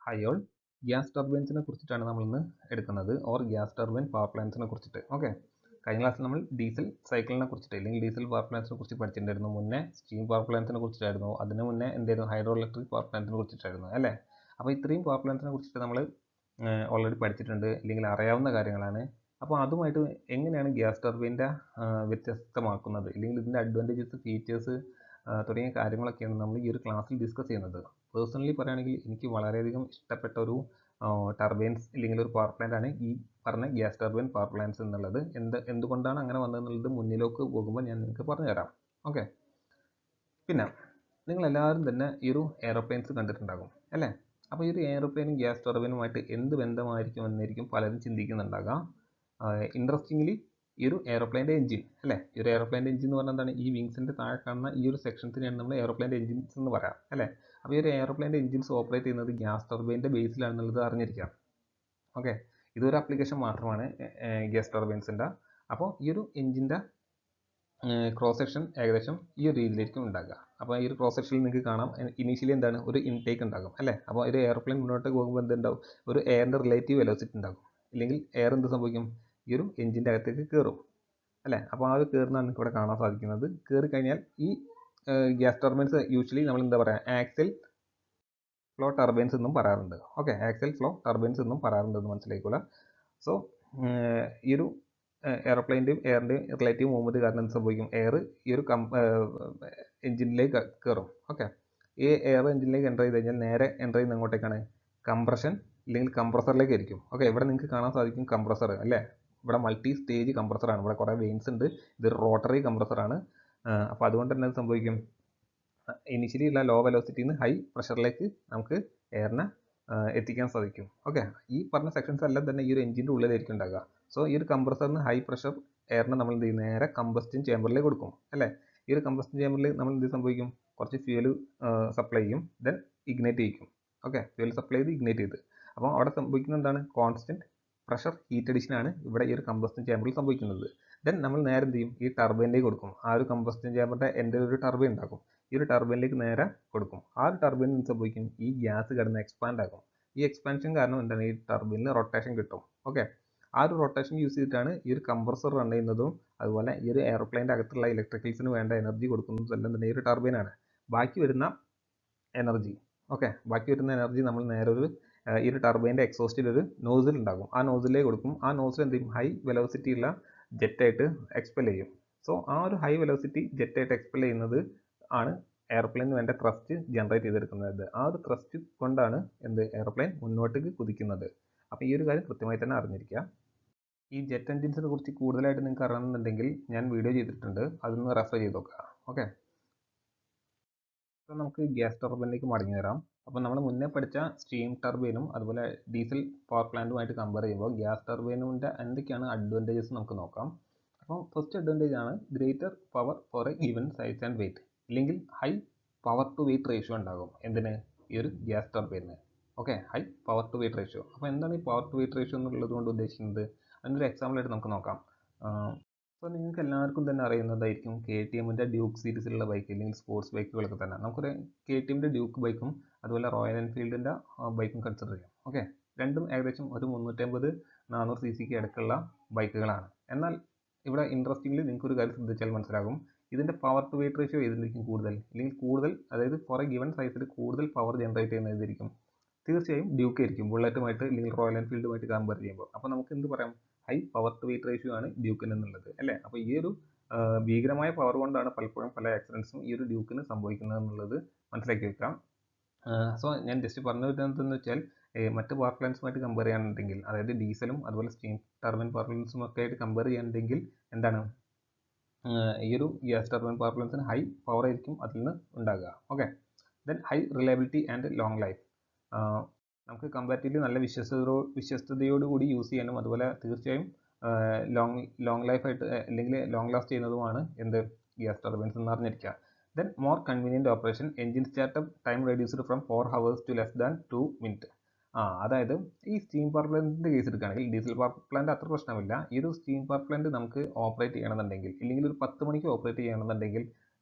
Hi all, gas ടർബൈൻസിനെ കുറിച്ചിട്ടാണ് നമ്മൾ ഇന്ന് എടുക്കുന്നത്, ഓർ ഗ്യാസ് ടർബൈൻ പവർ പ്ലാന്റ്സിനെ കുറിച്ചിട്ട്. ഓക്കെ, കഴിഞ്ഞ ക്ലാസ്സിൽ നമ്മൾ ഡീസൽ സൈക്കിളിനെ കുറിച്ചിട്ട് അല്ലെങ്കിൽ ഡീസൽ പവർ പ്ലാന്റ്സിനെ കുറിച്ച് പഠിച്ചിട്ടുണ്ടായിരുന്നു. മുന്നേ സ്റ്റീം പവർ പ്ലാന്റ്സിനെ കുറിച്ചിട്ടായിരുന്നു, അതിന് മുന്നേ എന്തായിരുന്നു ഹൈഡ്രോ ഇലക്ട്രിക് പവർ പ്ലാന്റിനെ കുറിച്ചിട്ടായിരുന്നു അല്ലേ. അപ്പോൾ ഇത്രയും പവർ പ്ലാന്റ്സിനെ കുറിച്ചിട്ട് നമ്മൾ ഓൾറെഡി പഠിച്ചിട്ടുണ്ട്, അല്ലെങ്കിൽ അറിയാവുന്ന കാര്യങ്ങളാണ്. അപ്പോൾ അതുമായിട്ട് എങ്ങനെയാണ് ഗ്യാസ് ടർബൈൻ്റെ വ്യത്യസ്തമാക്കുന്നത്, അല്ലെങ്കിൽ ഇതിൻ്റെ അഡ്വാൻറ്റേജസ്, ഫീച്ചേഴ്സ് തുടങ്ങിയ കാര്യങ്ങളൊക്കെയാണ് നമ്മൾ ഈ ഒരു ക്ലാസ്സിൽ ഡിസ്കസ് ചെയ്യുന്നത്. പേഴ്സണലി പറയുകയാണെങ്കിൽ എനിക്ക് വളരെയധികം ഇഷ്ടപ്പെട്ട ഒരു ടർബൈൻസ് അല്ലെങ്കിൽ ഒരു പവർ പ്ലാന്റ് ആണ് ഈ പറഞ്ഞ ഗ്യാസ് ടർബൈൻ പവർ പ്ലാന്റ്സ് എന്നുള്ളത്. എന്തുകൊണ്ടാണ് അങ്ങനെ വന്നതെന്നുള്ളത് മുന്നിലേക്ക് പോകുമ്പോൾ ഞാൻ നിങ്ങൾക്ക് പറഞ്ഞുതരാം. ഓക്കെ, പിന്നെ നിങ്ങൾ എല്ലാവരും തന്നെ ഈ ഒരു എയറോപ്ലെയിൻസ് കണ്ടിട്ടുണ്ടാകും അല്ലേ. അപ്പോൾ ഈ ഒരു എയറോപ്ലെയിനും ഗ്യാസ് ടർബൈനുമായിട്ട് എന്ത് ബന്ധമായിരിക്കും എന്നായിരിക്കും പലരും ചിന്തിക്കുന്നുണ്ടാകാം. ഇൻട്രസ്റ്റിംഗ്ലി ഈ ഒരു എയറോപ്ലെയിൻ്റെ എഞ്ചിൻ അല്ലേ, ഈ ഒരു എയറോപ്ലെയിൻ്റെ എഞ്ചിൻ എന്ന് പറഞ്ഞാൽ എന്താണ്, ഈ വിങ്സിൻ്റെ താഴെ കാണുന്ന ഈ ഒരു സെക്ഷൻസിനെയാണ് നമ്മൾ എയറോപ്ലെയിൻ്റെ എഞ്ചിൻസ് എന്ന് പറയാം അല്ലേ. അപ്പോൾ ഈ ഒരു എയറോപ്ലെയിൻ്റെ എഞ്ചിൻസ് ഓപ്പറേറ്റ് ചെയ്യുന്നത് ഗ്യാസ് ടർബൈൻ്റെ ബേസിലാണെന്നുള്ളത് അറിഞ്ഞിരിക്കാം. ഓക്കെ, ഇതൊരു ആപ്ലിക്കേഷൻ മാത്രമാണ് ഗ്യാസ് ടർബൈൻസിൻ്റെ. അപ്പോൾ ഈ ഒരു എഞ്ചിൻ്റെ ക്രോസ് സെക്ഷൻ ഏകദേശം ഈ ഒരു രീതിയിലായിരിക്കും ഉണ്ടാകുക. അപ്പോൾ ഈ ഒരു ക്രോസ് സെക്ഷനിൽ നിങ്ങൾക്ക് കാണാം, ഇനീഷ്യലി എന്താണ് ഒരു ഇൻടേക്ക് ഉണ്ടാകും അല്ലേ. അപ്പോൾ ഒരു എയർപ്ലെയിൻ മുന്നോട്ട് പോകുമ്പോൾ എന്തുണ്ടാവും, ഒരു എയറിൻ്റെ റിലേറ്റീവ് വെലോസിറ്റി ഉണ്ടാകും, ഇല്ലെങ്കിൽ എയർ എന്ത് സംഭവിക്കും, ഈ ഒരു എഞ്ചിൻ്റെ അകത്തേക്ക് കയറും അല്ലേ. അപ്പോൾ ആ ഒരു കയറുന്നതാണ് നിങ്ങൾക്ക് ഇവിടെ കാണാൻ സാധിക്കുന്നത്. കയറി കഴിഞ്ഞാൽ ഈ ഗ്യാസ് ടർബൈൻസ് യൂഷ്വലി നമ്മൾ എന്താ പറയുക, ആക്സൽ ഫ്ലോ ടർബൈൻസ് എന്നും പറയാറുണ്ട്. ഓക്കെ, ആക്സൽ ഫ്ലോ ടർബൈൻസ് എന്നും പറയാറുണ്ട് എന്ന് മനസ്സിലാക്കുക. സോ ഈ ഒരു എയർപ്ലെയിൻ്റെയും എയറിൻ്റെയും റിലേറ്റീവ് മൂവ്മെൻറ്റ് കാരണം എന്ത് സംഭവിക്കും, എയർ ഈ ഒരു എഞ്ചിനിലേക്ക് കയറും. ഓക്കെ, ഈ എയർ എഞ്ചിനിലേക്ക് എൻ്റർ ചെയ്ത് കഴിഞ്ഞാൽ നേരെ എൻ്റർ ചെയ്യുന്ന എങ്ങോട്ടേക്കാണ്, കംപ്രഷൻ അല്ലെങ്കിൽ കംപ്രസറിലേക്ക് ആയിരിക്കും. ഓക്കെ, ഇവിടെ നിങ്ങൾക്ക് കാണാൻ സാധിക്കും കംപ്രസർ അല്ലേ. ഇവിടെ മൾട്ടി സ്റ്റേജ് കംപ്രസറാണ്, ഇവിടെ കുറേ വെയിൻസ് ഉണ്ട്, ഇതൊരു റോട്ടറി കംപ്രസറാണ്. അപ്പോൾ അതുകൊണ്ട് തന്നെ സംഭവിക്കും, ഇനിഷ്യലി ഉള്ള ലോ വെലോസിറ്റിയിൽ നിന്ന് ഹൈ പ്രഷറിലേക്ക് നമുക്ക് എയറിനെ എത്തിക്കാൻ സാധിക്കും. ഓക്കെ, ഈ പറഞ്ഞ സെക്ഷൻസ് എല്ലാം തന്നെ ഈ ഒരു എഞ്ചിൻ്റെ ഉള്ളിലായിരിക്കും ഉണ്ടാകുക. സോ ഈ ഒരു കംപ്രസറിന് ഹൈ പ്രഷർ എയറിനെ നമ്മൾ എന്ത് ചെയ്യും, നേരെ കമ്പസ്റ്റൻ ചേമ്പറിലേക്ക് കൊടുക്കും അല്ലേ. ഈ ഒരു കമ്പസ്റ്റൻ ചേമ്പറിൽ നമ്മൾ എന്ത് സംഭവിക്കും, കുറച്ച് ഫ്യൂവൽ സപ്ലൈ ചെയ്യും, ദെൻ ഇഗ്നേറ്റ് ചെയ്യിക്കും. ഓക്കെ, ഫ്യൂവൽ സപ്ലൈ ചെയ്ത് ഇഗ്നേറ്റ് ചെയ്ത്, അപ്പോൾ അവിടെ സംഭവിക്കുന്നത് എന്താണ്, കോൺസ്റ്റൻറ്റ് പ്രഷർ ഹീറ്റ് അഡിഷൻ ആണ് ഇവിടെ ഈ ഒരു കമ്പസ്റ്റൻ ചേമ്പറിൽ സംഭവിക്കുന്നത്. ദെൻ നമ്മൾ നേരെ എന്ത് ചെയ്യും, ഈ ടർബൈനിലേക്ക് കൊടുക്കും. ആ ഒരു കമ്പസ്റ്റൻ ചേമ്പറിൻ്റെ എൻ്റെ ഒരു ടർബൈൻ ഉണ്ടാക്കും, ഈ ഒരു ടർബൈനിലേക്ക് നേരെ കൊടുക്കും. ആ ഒരു ടർബൈനിൽ എന്ത് സംഭവിക്കും, ഈ ഗ്യാസ് കിടന്ന് എക്സ്പാൻഡ് ആകും. ഈ എക്സ്പാൻഷൻ കാരണം എന്താണ്, ഈ ടർബൈനിൽ റൊട്ടേഷൻ കിട്ടും. ഓക്കെ, ആ ഒരു റൊട്ടേഷൻ യൂസ് ചെയ്തിട്ടാണ് ഈ ഒരു കംപ്രസർ റൺ ചെയ്യുന്നതും, അതുപോലെ ഈ ഒരു എയർപ്ലെയിൻ്റെ അകത്തുള്ള ഇലക്ട്രിക്കൽസിന് വേണ്ട എനർജി കൊടുക്കുന്നതും എല്ലാം തന്നെ ഈ ഒരു ടർബൈനാണ്. ബാക്കി വരുന്ന എനർജി, ബാക്കി വരുന്ന എനർജി നമ്മൾ നേരെ ഒരു ഈ ഒരു ടർബൈൻ്റെ എക്സോസ്റ്റിൽ ഒരു നോസിൽ ഉണ്ടാകും, ആ നോസിലേക്ക് കൊടുക്കും. ആ നോസിൽ എന്ത് ചെയ്യും, ഹൈ വെലോസിറ്റി ഉള്ള ജെറ്റായിട്ട് എക്സ്പെൽ ചെയ്യും. സോ ആ ഒരു ഹൈ വെലോസിറ്റി ജെറ്റായിട്ട് എക്സ്പെൽ ചെയ്യുന്നത് ആണ് എയർപ്ലെയിന് വേണ്ട ത്രസ്റ്റ് ജനറേറ്റ് ചെയ്തെടുക്കുന്നത്. ആ ഒരു ത്രസ്റ്റ് കൊണ്ടാണ് എന്ത് എയർപ്ലെയിൻ മുന്നോട്ടേക്ക് കുതിക്കുന്നത്. അപ്പോൾ ഈ ഒരു കാര്യം കൃത്യമായി തന്നെ അറിഞ്ഞിരിക്കുക. ഈ ജെറ്റ് എൻജിൻസിനെ കുറിച്ച് കൂടുതലായിട്ട് നിങ്ങൾക്ക് അറിയണമെന്നുണ്ടെങ്കിൽ ഞാൻ വീഡിയോ ചെയ്തിട്ടുണ്ട്, അതൊന്ന് റെഫർ ചെയ്ത് നോക്കുക. ഓക്കെ, അപ്പോൾ നമുക്ക് ഗ്യാസ് ടർബൈനിലേക്ക് മടങ്ങി വരാം. അപ്പോൾ നമ്മൾ മുന്നേ പഠിച്ച സ്റ്റീം ടർബൈനും അതുപോലെ ഡീസൽ പവർ പ്ലാന്റുമായിട്ട് കമ്പയർ ചെയ്യുമ്പോൾ ഗ്യാസ് ടർബൈനിൻ്റെ എന്തൊക്കെയാണ് അഡ്വാൻറ്റേജസ് നമുക്ക് നോക്കാം. അപ്പോൾ ഫസ്റ്റ് അഡ്വാൻറ്റേജ് ആണ് greater power for a given size and weight, അല്ലെങ്കിൽ high power to weight ratio ഉണ്ടാകും എന്തിന്, ഈ ഒരു ഗ്യാസ് ടർബൈനിന്. Okay, high power to weight ratio. അപ്പോൾ എന്താണ് ഈ പവർ ടു വെയിറ്റ് റേഷ്യോ എന്നുള്ളത് കൊണ്ട് ഉദ്ദേശിക്കുന്നത്, അതിനൊരു എക്സാമ്പിളായിട്ട് നമുക്ക് നോക്കാം. അപ്പോൾ നിങ്ങൾക്ക് എല്ലാവർക്കും തന്നെ അറിയുന്നതായിരിക്കും KTMൻ്റെ ഡ്യൂക്ക് സീരീസിലുള്ള ബൈക്ക് അല്ലെങ്കിൽ സ്പോർട്സ് ബൈക്കുകളൊക്കെ തന്നെ. നമുക്കൊരു KTMൻ്റെ ഡ്യൂക്ക് ബൈക്കും അതുപോലെ റോയൽ എൻഫീൽഡിൻ്റെ ബൈക്കും കൺസിഡർ ചെയ്യാം. ഓക്കെ, രണ്ടും ഏകദേശം ഒരു 350-400 CCക്ക് ഇടയ്ക്കുള്ള ബൈക്കുകളാണ്. എന്നാൽ ഇവിടെ ഇൻട്രസ്റ്റിംഗ്ലി നിങ്ങൾക്ക് ഒരു കാര്യം ശ്രദ്ധിച്ചാൽ മനസ്സിലാകും, ഇതിൻ്റെ പവർ ടു വെയിറ്റ് റേഷ്യോ ഏതിലായിരിക്കും കൂടുതൽ, അല്ലെങ്കിൽ കൂടുതൽ, അതായത് ഫോർ എ ഗിവൺ സൈസിൽ കൂടുതൽ പവർ ജനറേറ്റ് ചെയ്യുന്ന ഏതായിരിക്കും, തീർച്ചയായും ഡ്യൂക്ക് ആയിരിക്കും, ബുള്ളറ്റുമായിട്ട് അല്ലെങ്കിൽ റോയൽ എൻഫീൽഡുമായിട്ട് കമ്പയർ ചെയ്യുമ്പോൾ. അപ്പോൾ നമുക്ക് എന്ത് പറയാം, high power to weight ratio ആണ് ഡ്യൂക്കിന് എന്നുള്ളത് അല്ലേ. അപ്പോൾ ഈ ഒരു ഭീകരമായ പവർ കൊണ്ടാണ് പലപ്പോഴും പല ആക്സിഡൻസും ഈ ഒരു ഡ്യൂക്കിന് സംഭവിക്കുന്നത് എന്നുള്ളത് മനസ്സിലാക്കി വെക്കാം. സോ ഞാൻ ജസ്റ്റ് പറഞ്ഞു വരുന്നതെന്ന് വെച്ചാൽ, മറ്റ് പവർ പ്ലാന്റ്സുമായിട്ട് കമ്പയർ ചെയ്യുകയാണെന്നുണ്ടെങ്കിൽ, അതായത് ഡീസലും അതുപോലെ സ്റ്റീം ടർബൈൻ പവർ പ്ലാന്റ്സും ഒക്കെ ആയിട്ട് കമ്പയർ ചെയ്യുകയാണെന്നുണ്ടെങ്കിൽ എന്താണ്, ഈ ഒരു ഗ്യാസ് ടർബൈൻ പവർ പ്ലാന്റ്സിന് ഹൈ പവർ ആയിരിക്കും അതിൽ നിന്ന് ഉണ്ടാകുക. Okay, then high reliability and long life. നമുക്ക് കമ്പാരിറ്റീവ്ലി നല്ല വിശ്വസ്തയോടുകൂടി യൂസ് ചെയ്യാനും അതുപോലെ തീർച്ചയായും ലോങ് ലൈഫായിട്ട് അല്ലെങ്കിൽ ലോങ് ലാസ്റ്റ് ചെയ്യുന്നതുമാണ് എന്ത് ഗ്യാസ് ടർബൈൻസ് എന്ന് അറിഞ്ഞിരിക്കുക. Then more convenient operation, engine startup time reduced from 4 hours to less than 2 minutes. അതായത് ഈ സ്റ്റീം പവർ പ്ലാന്റിൻ്റെ കേസ് എടുക്കുകയാണെങ്കിൽ ഡീസൽ പവർ പ്ലാന്റ് അത്ര പ്രശ്നമില്ല. ഈ ഒരു സ്റ്റീം പവർ പ്ലാന്റ് നമുക്ക് ഓപ്പറേറ്റ് ചെയ്യണമെന്നുണ്ടെങ്കിൽ, ഇല്ലെങ്കിൽ ഒരു 10 മണിക്ക് ഓപ്പറേറ്റ് ചെയ്യണമെന്നുണ്ടെങ്കിൽ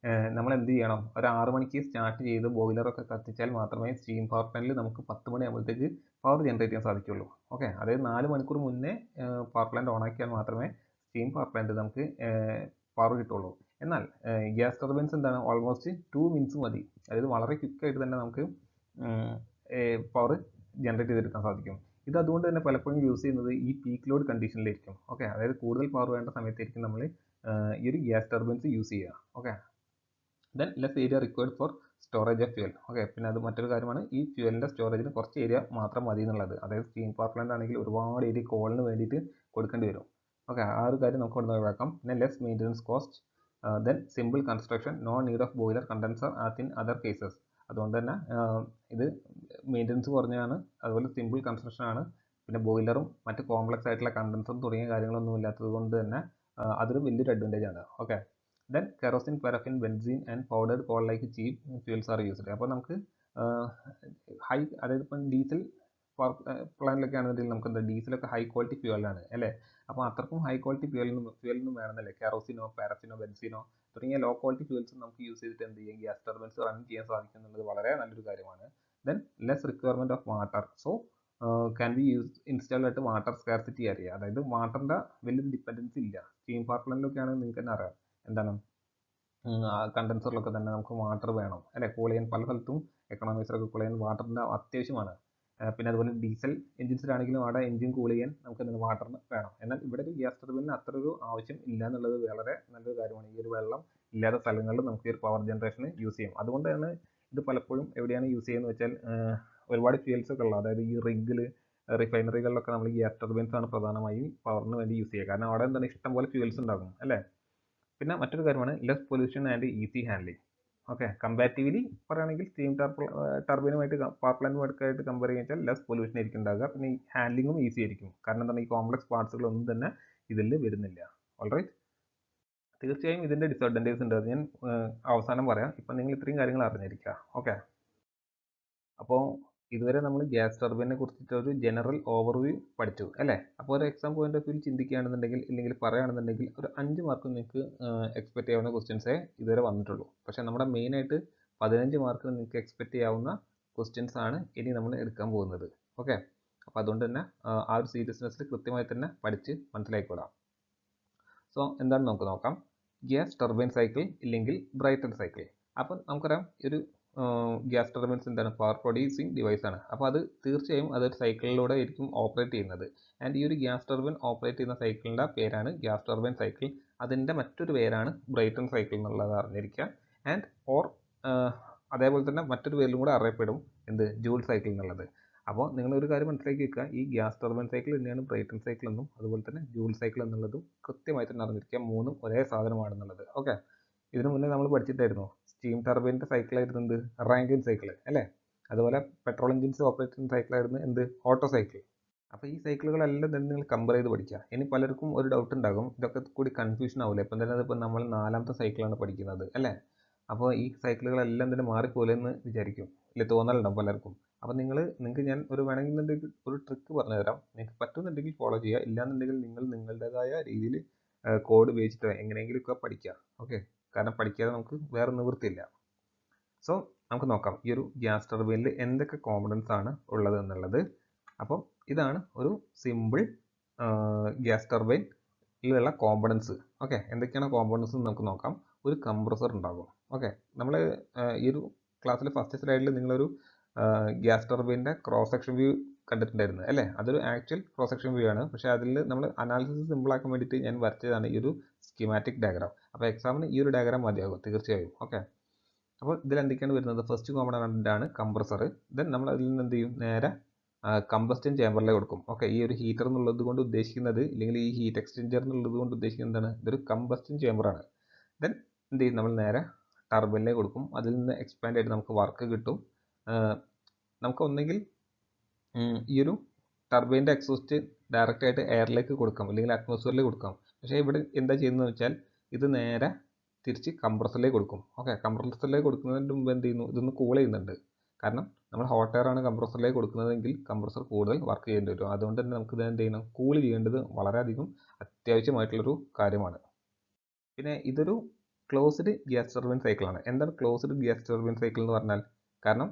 നമ്മൾ എന്ത് ചെയ്യണം, ഒരു 6 മണിക്ക് സ്റ്റാർട്ട് ചെയ്ത് ബോയിലറൊക്കെ കത്തിച്ചാൽ മാത്രമേ സ്റ്റീം പവർ പ്ലാന്റിൽ നമുക്ക് 10 മണിയാകുമ്പോഴത്തേക്ക് പവർ ജനറേറ്റ് ചെയ്യാൻ സാധിക്കുള്ളൂ. ഓക്കെ, അതായത് 4 മണിക്കൂർ മുന്നേ പവർ പ്ലാന്റ് ഓൺ ആക്കിയാൽ മാത്രമേ സ്റ്റീം പവർ പ്ലാന്റ് നമുക്ക് പവർ കിട്ടുള്ളൂ. എന്നാൽ ഗ്യാസ് ടർബൈൻസ് എന്താണ്, ഓൾമോസ്റ്റ് 2 മിനിറ്റ്സ് മതി. അതായത് വളരെ ക്വിക്കായിട്ട് തന്നെ നമുക്ക് പവർ ജനറേറ്റ് ചെയ്തെടുക്കാൻ സാധിക്കും. ഇത് അതുകൊണ്ട് തന്നെ പലപ്പോഴും യൂസ് ചെയ്യുന്നത് ഈ പീക്ക് ലോഡ് കണ്ടീഷനിലായിരിക്കും. ഓക്കെ, അതായത് കൂടുതൽ പവർ വേണ്ട സമയത്തായിരിക്കും നമ്മൾ ഈ ഒരു ഗ്യാസ് ടർബൈൻസ് യൂസ് ചെയ്യുക. Okay, then less area required for storage of fuel. Okay, പിന്നെ അത് മറ്റൊരു കാര്യമാണ്, ഈ ഫ്യൂലിൻ്റെ സ്റ്റോറേജിന് കുറച്ച് ഏരിയ മാത്രം മതി എന്നുള്ളത്. അതായത് സ്റ്റീം പവർ പ്ലാന്റ് ആണെങ്കിൽ ഒരുപാട് ഏരിയ കോളിന് വേണ്ടിയിട്ട് കൊടുക്കേണ്ടി വരും. ഓക്കെ, ആ ഒരു കാര്യം നമുക്ക് ഇവിടെ ഒഴിവാക്കാം. പിന്നെ less maintenance cost, then simple construction, no need of boiler condenser as in other cases. അതുകൊണ്ട് തന്നെ ഇത് മെയിൻ്റനൻസ് കുറഞ്ഞാണ്, അതുപോലെ സിമ്പിൾ കൺസ്ട്രക്ഷൻ ആണ്, പിന്നെ ബോയിലറും മറ്റ് കോംപ്ലക്സ് ആയിട്ടുള്ള കണ്ടൻസറും തുടങ്ങിയ കാര്യങ്ങളൊന്നും ഇല്ലാത്തത് കൊണ്ട് തന്നെ അതൊരു വലിയൊരു അഡ്വാൻറ്റേജ് ആണ്. Okay, then kerosene, paraffin, benzene and powdered call like cheap fuels are used. അപ്പോൾ നമുക്ക് അതായത് ഇപ്പം ഡീസൽ പവർ പ്ലാന്റിലൊക്കെ ആണെന്നുണ്ടെങ്കിൽ നമുക്ക് എന്താ, ഡീസലൊക്കെ ഹൈ ക്വാളിറ്റി ഫ്യൂവലാണ് അല്ലേ. അപ്പോൾ അത്രക്കും ഹൈ ക്വാളിറ്റി ഫ്യൂവലൊന്നും വേണമെന്നല്ലേ, കെറോസിനോ പാരഫിനോ ബെൻസീനോ തുടങ്ങിയ ലോ ക്വാളിറ്റി ഫ്യൂൽസ് നമുക്ക് യൂസ് ചെയ്തിട്ട് എന്ത് ചെയ്യാം, ഗ്യാസ് ടർബൈൻസ് റൺ ചെയ്യാൻ സാധിക്കും എന്നുള്ളത് വളരെ നല്ലൊരു കാര്യമാണ്. Then less requirement of water, so can be use install ആയിട്ട് വാട്ടർ സ്കാർസിറ്റി ഏരിയ. അതായത് വാട്ടറിൻ്റെ വലിയൊരു ഡിപ്പെൻഡൻസി ഇല്ല. സ്റ്റീം പവർ പ്ലാന്റിലൊക്കെ ആണെങ്കിൽ നിങ്ങൾക്ക് തന്നെ അറിയാം എന്താണ്, കണ്ടൻസറിലൊക്കെ തന്നെ നമുക്ക് വാട്ടർ വേണം അല്ലെ, കൂൾ ചെയ്യാൻ. പല സ്ഥലത്തും എക്കണോമൈസറൊക്കെ കൂൾ ചെയ്യാൻ വാട്ടറിൻ്റെ അത്യാവശ്യമാണ്. പിന്നെ അതുപോലെ ഡീസൽ എഞ്ചിൻസിലാണെങ്കിലും അവിടെ എഞ്ചിൻ കൂൾ ചെയ്യാൻ നമുക്ക് എന്താണ് വാട്ടർ വേണം. എന്നാൽ ഇവിടെ ഒരു ഗ്യാസ് ടർബൈനിന് അത്ര ഒരു ആവശ്യം ഇല്ല എന്നുള്ളത് വളരെ നല്ലൊരു കാര്യമാണ്. ഈ ഒരു വെള്ളം ഇല്ലാത്ത സ്ഥലങ്ങളിൽ നമുക്ക് ഈ ഒരു പവർ ജനറേഷന് യൂസ് ചെയ്യും. അതുകൊണ്ടാണ് ഇത് പലപ്പോഴും എവിടെയാണ് യൂസ് ചെയ്യുന്നത് വെച്ചാൽ ഒരുപാട് ഫ്യൂൽസ് ഒക്കെ ഉള്ള, അതായത് ഈ റിഗിൽ റിഫൈനറികളിലൊക്കെ നമ്മൾ ഗ്യാസ് ടർബൈൻസ് ആണ് പ്രധാനമായും പവറിന് വേണ്ടി യൂസ് ചെയ്യുക. കാരണം അവിടെ എന്താണ് ഇഷ്ടം പോലെ ഫ്യൂൽസ് ഉണ്ടാകും അല്ലേ. പിന്നെ മറ്റൊരു കാര്യമാണ് less pollution and easy handling. Okay, comparatively പറയുകയാണെങ്കിൽ സ്റ്റീം ടർബൈനുമായിട്ട് പവർ പ്ലാന്റുമായിട്ട് കമ്പയർ ചെയ്യുമ്പോൾ ലെസ് പൊല്യൂഷൻ ആയിരിക്കും ഉണ്ടാകുക. പിന്നെ ഈ ഹാൻഡ്ലിങ്ങും ഈസി ആയിരിക്കും. കാരണം എന്താണ്, ഈ കോംപ്ലക്സ് പാർട്സുകളൊന്നും തന്നെ ഇതിൽ വരുന്നില്ല. ഓൾറൈറ്റ്, തീർച്ചയായും ഇതിൻ്റെ ഡിസഡ്വാൻറ്റേജസ് ഉണ്ട്. അത് ഞാൻ അവസാനം പറയാം. ഇപ്പം നിങ്ങൾ ഇത്രയും കാര്യങ്ങൾ അറിഞ്ഞിരിക്കുക. ഓക്കെ, അപ്പോൾ ഇതുവരെ നമ്മൾ ഗ്യാസ് ടർബൈനെ കുറിച്ചിട്ട് ഒരു ജനറൽ ഓവർവ്യൂ പഠിച്ചു അല്ലേ. അപ്പോൾ ഒരു എക്സാം പോയിന്റ് ഓഫ് വ്യൂ ചിന്തിക്കുകയാണെന്നുണ്ടെങ്കിൽ ഇല്ലെങ്കിൽ പറയുകയാണെന്നുണ്ടെങ്കിൽ ഒരു 5 മാർക്ക് നിങ്ങൾക്ക് എക്സ്പെക്ട് ചെയ്യാവുന്ന ക്വസ്റ്റ്യൻസേ ഇതുവരെ വന്നിട്ടുള്ളൂ. പക്ഷേ നമ്മുടെ മെയിനായിട്ട് 15 മാർക്ക് നിങ്ങൾക്ക് എക്സ്പെക്ട് ചെയ്യാവുന്ന ക്വസ്റ്റ്യൻസ് ആണ് ഇനി നമ്മൾ എടുക്കാൻ പോകുന്നത്. ഓക്കെ, അപ്പോൾ അതുകൊണ്ട് തന്നെ ആ ഒരു സീരിയസ്നെസ്സിൽ കൃത്യമായി തന്നെ പഠിച്ച് മനസ്സിലാക്കിക്കൊള്ളാം. സോ എന്താണ് നമുക്ക് നോക്കാം. ഗ്യാസ് ടർബൈൻ സൈക്കിൾ ഇല്ലെങ്കിൽ ബ്രൈറ്റൺ സൈക്കിൾ. അപ്പം നമുക്കറിയാം ഒരു ഗ്യാസ് ടർബൈൻസ് എന്താണ്, പവർ പ്രൊഡ്യൂസിങ് ഡിവൈസ് ആണ്. അപ്പോൾ അത് തീർച്ചയായും അതൊരു സൈക്കിളിലൂടെ ആയിരിക്കും ഓപ്പറേറ്റ് ചെയ്യുന്നത്. ആൻഡ് ഈ ഒരു ഗ്യാസ് ടർബൈൻ ഓപ്പറേറ്റ് ചെയ്യുന്ന സൈക്കിളിൻ്റെ പേരാണ് ഗ്യാസ് ടർബൈൻ സൈക്കിൾ. അതിൻ്റെ മറ്റൊരു പേരാണ് ബ്രൈറ്റൺ സൈക്കിൾ എന്നുള്ളത് അറിഞ്ഞിരിക്കുക. ആൻഡ് ഓർ അതേപോലെ തന്നെ മറ്റൊരു പേരിലും കൂടെ അറിയപ്പെടും, എന്ത്, ജൂൾ സൈക്കിൾ എന്നുള്ളത്. അപ്പോൾ നിങ്ങൾ ഒരു കാര്യം മനസ്സിലാക്കി വെക്കുക, ഈ ഗ്യാസ് ടർബൈൻ സൈക്കിൾ തന്നെയാണ് ബ്രൈറ്റൺ സൈക്കിൾ എന്നും അതുപോലെ തന്നെ ജൂൾ സൈക്കിൾ എന്നുള്ളതും കൃത്യമായിട്ട് തന്നെ അറിഞ്ഞിരിക്കുക. മൂന്നും ഒരേ സാധനമാണെന്നുള്ളത്. ഓക്കെ, ഇതിനു മുന്നേ നമ്മൾ പഠിച്ചിട്ടായിരുന്നു സ്റ്റീം ടർബൈൻ്റെ സൈക്കിളായിരുന്നു എന്ത്, റാങ്കിൻ സൈക്കിൾ അല്ലേ. അതുപോലെ പെട്രോൾ എഞ്ചിൻസ് ഓപ്പറേറ്റ് ചെയ്യുന്ന സൈക്കിളായിരുന്നു എന്ത്, ഓട്ടോ സൈക്കിൾ. അപ്പോൾ ഈ സൈക്കിളുകളെല്ലാം തന്നെ നിങ്ങൾ കമ്പയർ ചെയ്ത് പഠിക്കുക. ഇനി പലർക്കും ഒരു ഡൗട്ട് ഉണ്ടാകും, ഇതൊക്കെ കൂടി കൺഫ്യൂഷൻ ആവില്ല. ഇപ്പം തന്നെ ഇപ്പോൾ നമ്മൾ 4ാമത്തെ സൈക്കിളാണ് പഠിക്കുന്നത് അല്ലേ. അപ്പോൾ ഈ സൈക്കിളുകളെല്ലാം തന്നെ മാറിപ്പോലെ എന്ന് വിചാരിക്കും ഇല്ല, തോന്നലുണ്ടാവും പലർക്കും. അപ്പോൾ നിങ്ങൾക്ക് ഞാൻ വേണമെന്നുണ്ടെങ്കിൽ ഒരു ട്രിക്ക് പറഞ്ഞു തരാം. നിങ്ങൾക്ക് പറ്റുന്നുണ്ടെങ്കിൽ ഫോളോ ചെയ്യുക, ഇല്ലാന്നുണ്ടെങ്കിൽ നിങ്ങൾ നിങ്ങളുടേതായ രീതിയിൽ കോഡ് ഉപയോഗിച്ചിട്ട് എങ്ങനെയെങ്കിലുമൊക്കെ പഠിക്കുക. ഓക്കെ, കാരണം പഠിക്കാതെ നമുക്ക് വേറെ നിവൃത്തിയില്ല. സോ നമുക്ക് നോക്കാം ഈ ഒരു ഗ്യാസ് ടർബൈനിൽ എന്തൊക്കെ കോമ്പണൻസ് ആണ് ഉള്ളത് എന്നുള്ളത്. അപ്പോൾ ഇതാണ് ഒരു സിമ്പിൾ ഗ്യാസ് ടർബൈനിലുള്ള കോമ്പണൻസ്. ഓക്കെ, എന്തൊക്കെയാണ് കോമ്പണൻസ് എന്ന് നമുക്ക് നോക്കാം. ഒരു കംപ്രസർ ഉണ്ടാകും. ഓക്കെ, നമ്മൾ ഈ ഒരു ക്ലാസ്സിൽ ഫസ്റ്റ് സ്ലൈഡിൽ നിങ്ങളൊരു ഗ്യാസ് ടർബൈൻ്റെ ക്രോസ് സെക്ഷൻ വ്യൂ കണ്ടിട്ടുണ്ടായിരുന്നു അല്ലേ. അതൊരു ആക്ച്വൽ ക്രോസ് സെക്ഷൻ വ്യൂ ആണ്. പക്ഷേ അതിൽ നമ്മൾ അനാലിസിസ് സിമ്പിളാക്കാൻ വേണ്ടിയിട്ട് ഞാൻ വരച്ചതാണ് ഈ ഒരു സ്കീമാറ്റിക് ഡയഗ്രാം. അപ്പോൾ എക്സാമിന് ഈ ഒരു ഡയഗ്രാം മതിയാകും തീർച്ചയായും. ഓക്കെ, അപ്പോൾ ഇതിൽ എന്തൊക്കെയാണ് വരുന്നത്, ഫസ്റ്റ് കോമ്പണൻ്റ് ആണ് കംപ്രസർ. ദെൻ നമ്മൾ അതിൽ നിന്ന് എന്ത് ചെയ്യും, നേരെ കമ്പസ്റ്റൻ ചേമ്പറിലേക്ക് കൊടുക്കും. ഓക്കെ, ഈ ഒരു ഹീറ്റർ എന്നുള്ളത് കൊണ്ട് ഉദ്ദേശിക്കുന്നത്, ഇല്ലെങ്കിൽ ഈ ഹീറ്റ് എക്സ്ചേഞ്ചർ എന്നുള്ളത് കൊണ്ട് ഉദ്ദേശിക്കുന്നത് എന്താണ്, ഇതൊരു കമ്പസ്റ്റൻ ചേമ്പറാണ്. ദെൻ എന്ത് ചെയ്യും, നമ്മൾ നേരെ ടർബൈനിലേക്ക് കൊടുക്കും. അതിൽ നിന്ന് എക്സ്പാൻഡ് ആയിട്ട് നമുക്ക് വർക്ക് കിട്ടും. നമുക്ക് ഒന്നെങ്കിൽ ഈ ഒരു ടർബൈൻ്റെ എക്സോസ്റ്റ് ഡയറക്റ്റ് ആയിട്ട് എയറിലേക്ക് കൊടുക്കാം, അല്ലെങ്കിൽ അറ്റ്മോസ്ഫിയറിലേക്ക് കൊടുക്കാം. പക്ഷേ ഇവിടെ എന്താ ചെയ്യുന്നത് വെച്ചാൽ ഇത് നേരെ തിരിച്ച് കംപ്രസറിലേക്ക് കൊടുക്കും. ഓക്കെ, കംപ്രസറിലേക്ക് കൊടുക്കുന്നതിന് മുമ്പ് എന്ത് ചെയ്യുന്നു, ഇതൊന്ന് കൂൾ ചെയ്യുന്നുണ്ട്. കാരണം നമ്മൾ ഹോട്ട് എയർ ആണ് കംപ്രസറിലേക്ക് കൊടുക്കുന്നതെങ്കിൽ കംപ്രസർ കൂടുതൽ വർക്ക് ചെയ്യേണ്ടി വരും. അതുകൊണ്ട് തന്നെ നമുക്ക് ഇത് എന്ത് ചെയ്യണം, കൂൾ ചെയ്യേണ്ടത് വളരെയധികം അത്യാവശ്യമായിട്ടുള്ളൊരു കാര്യമാണ്. പിന്നെ ഇതൊരു ക്ലോസ്ഡ് ഗ്യാസ് ടർബൈൻ സൈക്കിളാണ്. എന്താണ് ക്ലോസ്ഡ് ഗ്യാസ് ടർബൈൻ സൈക്കിൾ എന്ന് പറഞ്ഞാൽ? കാരണം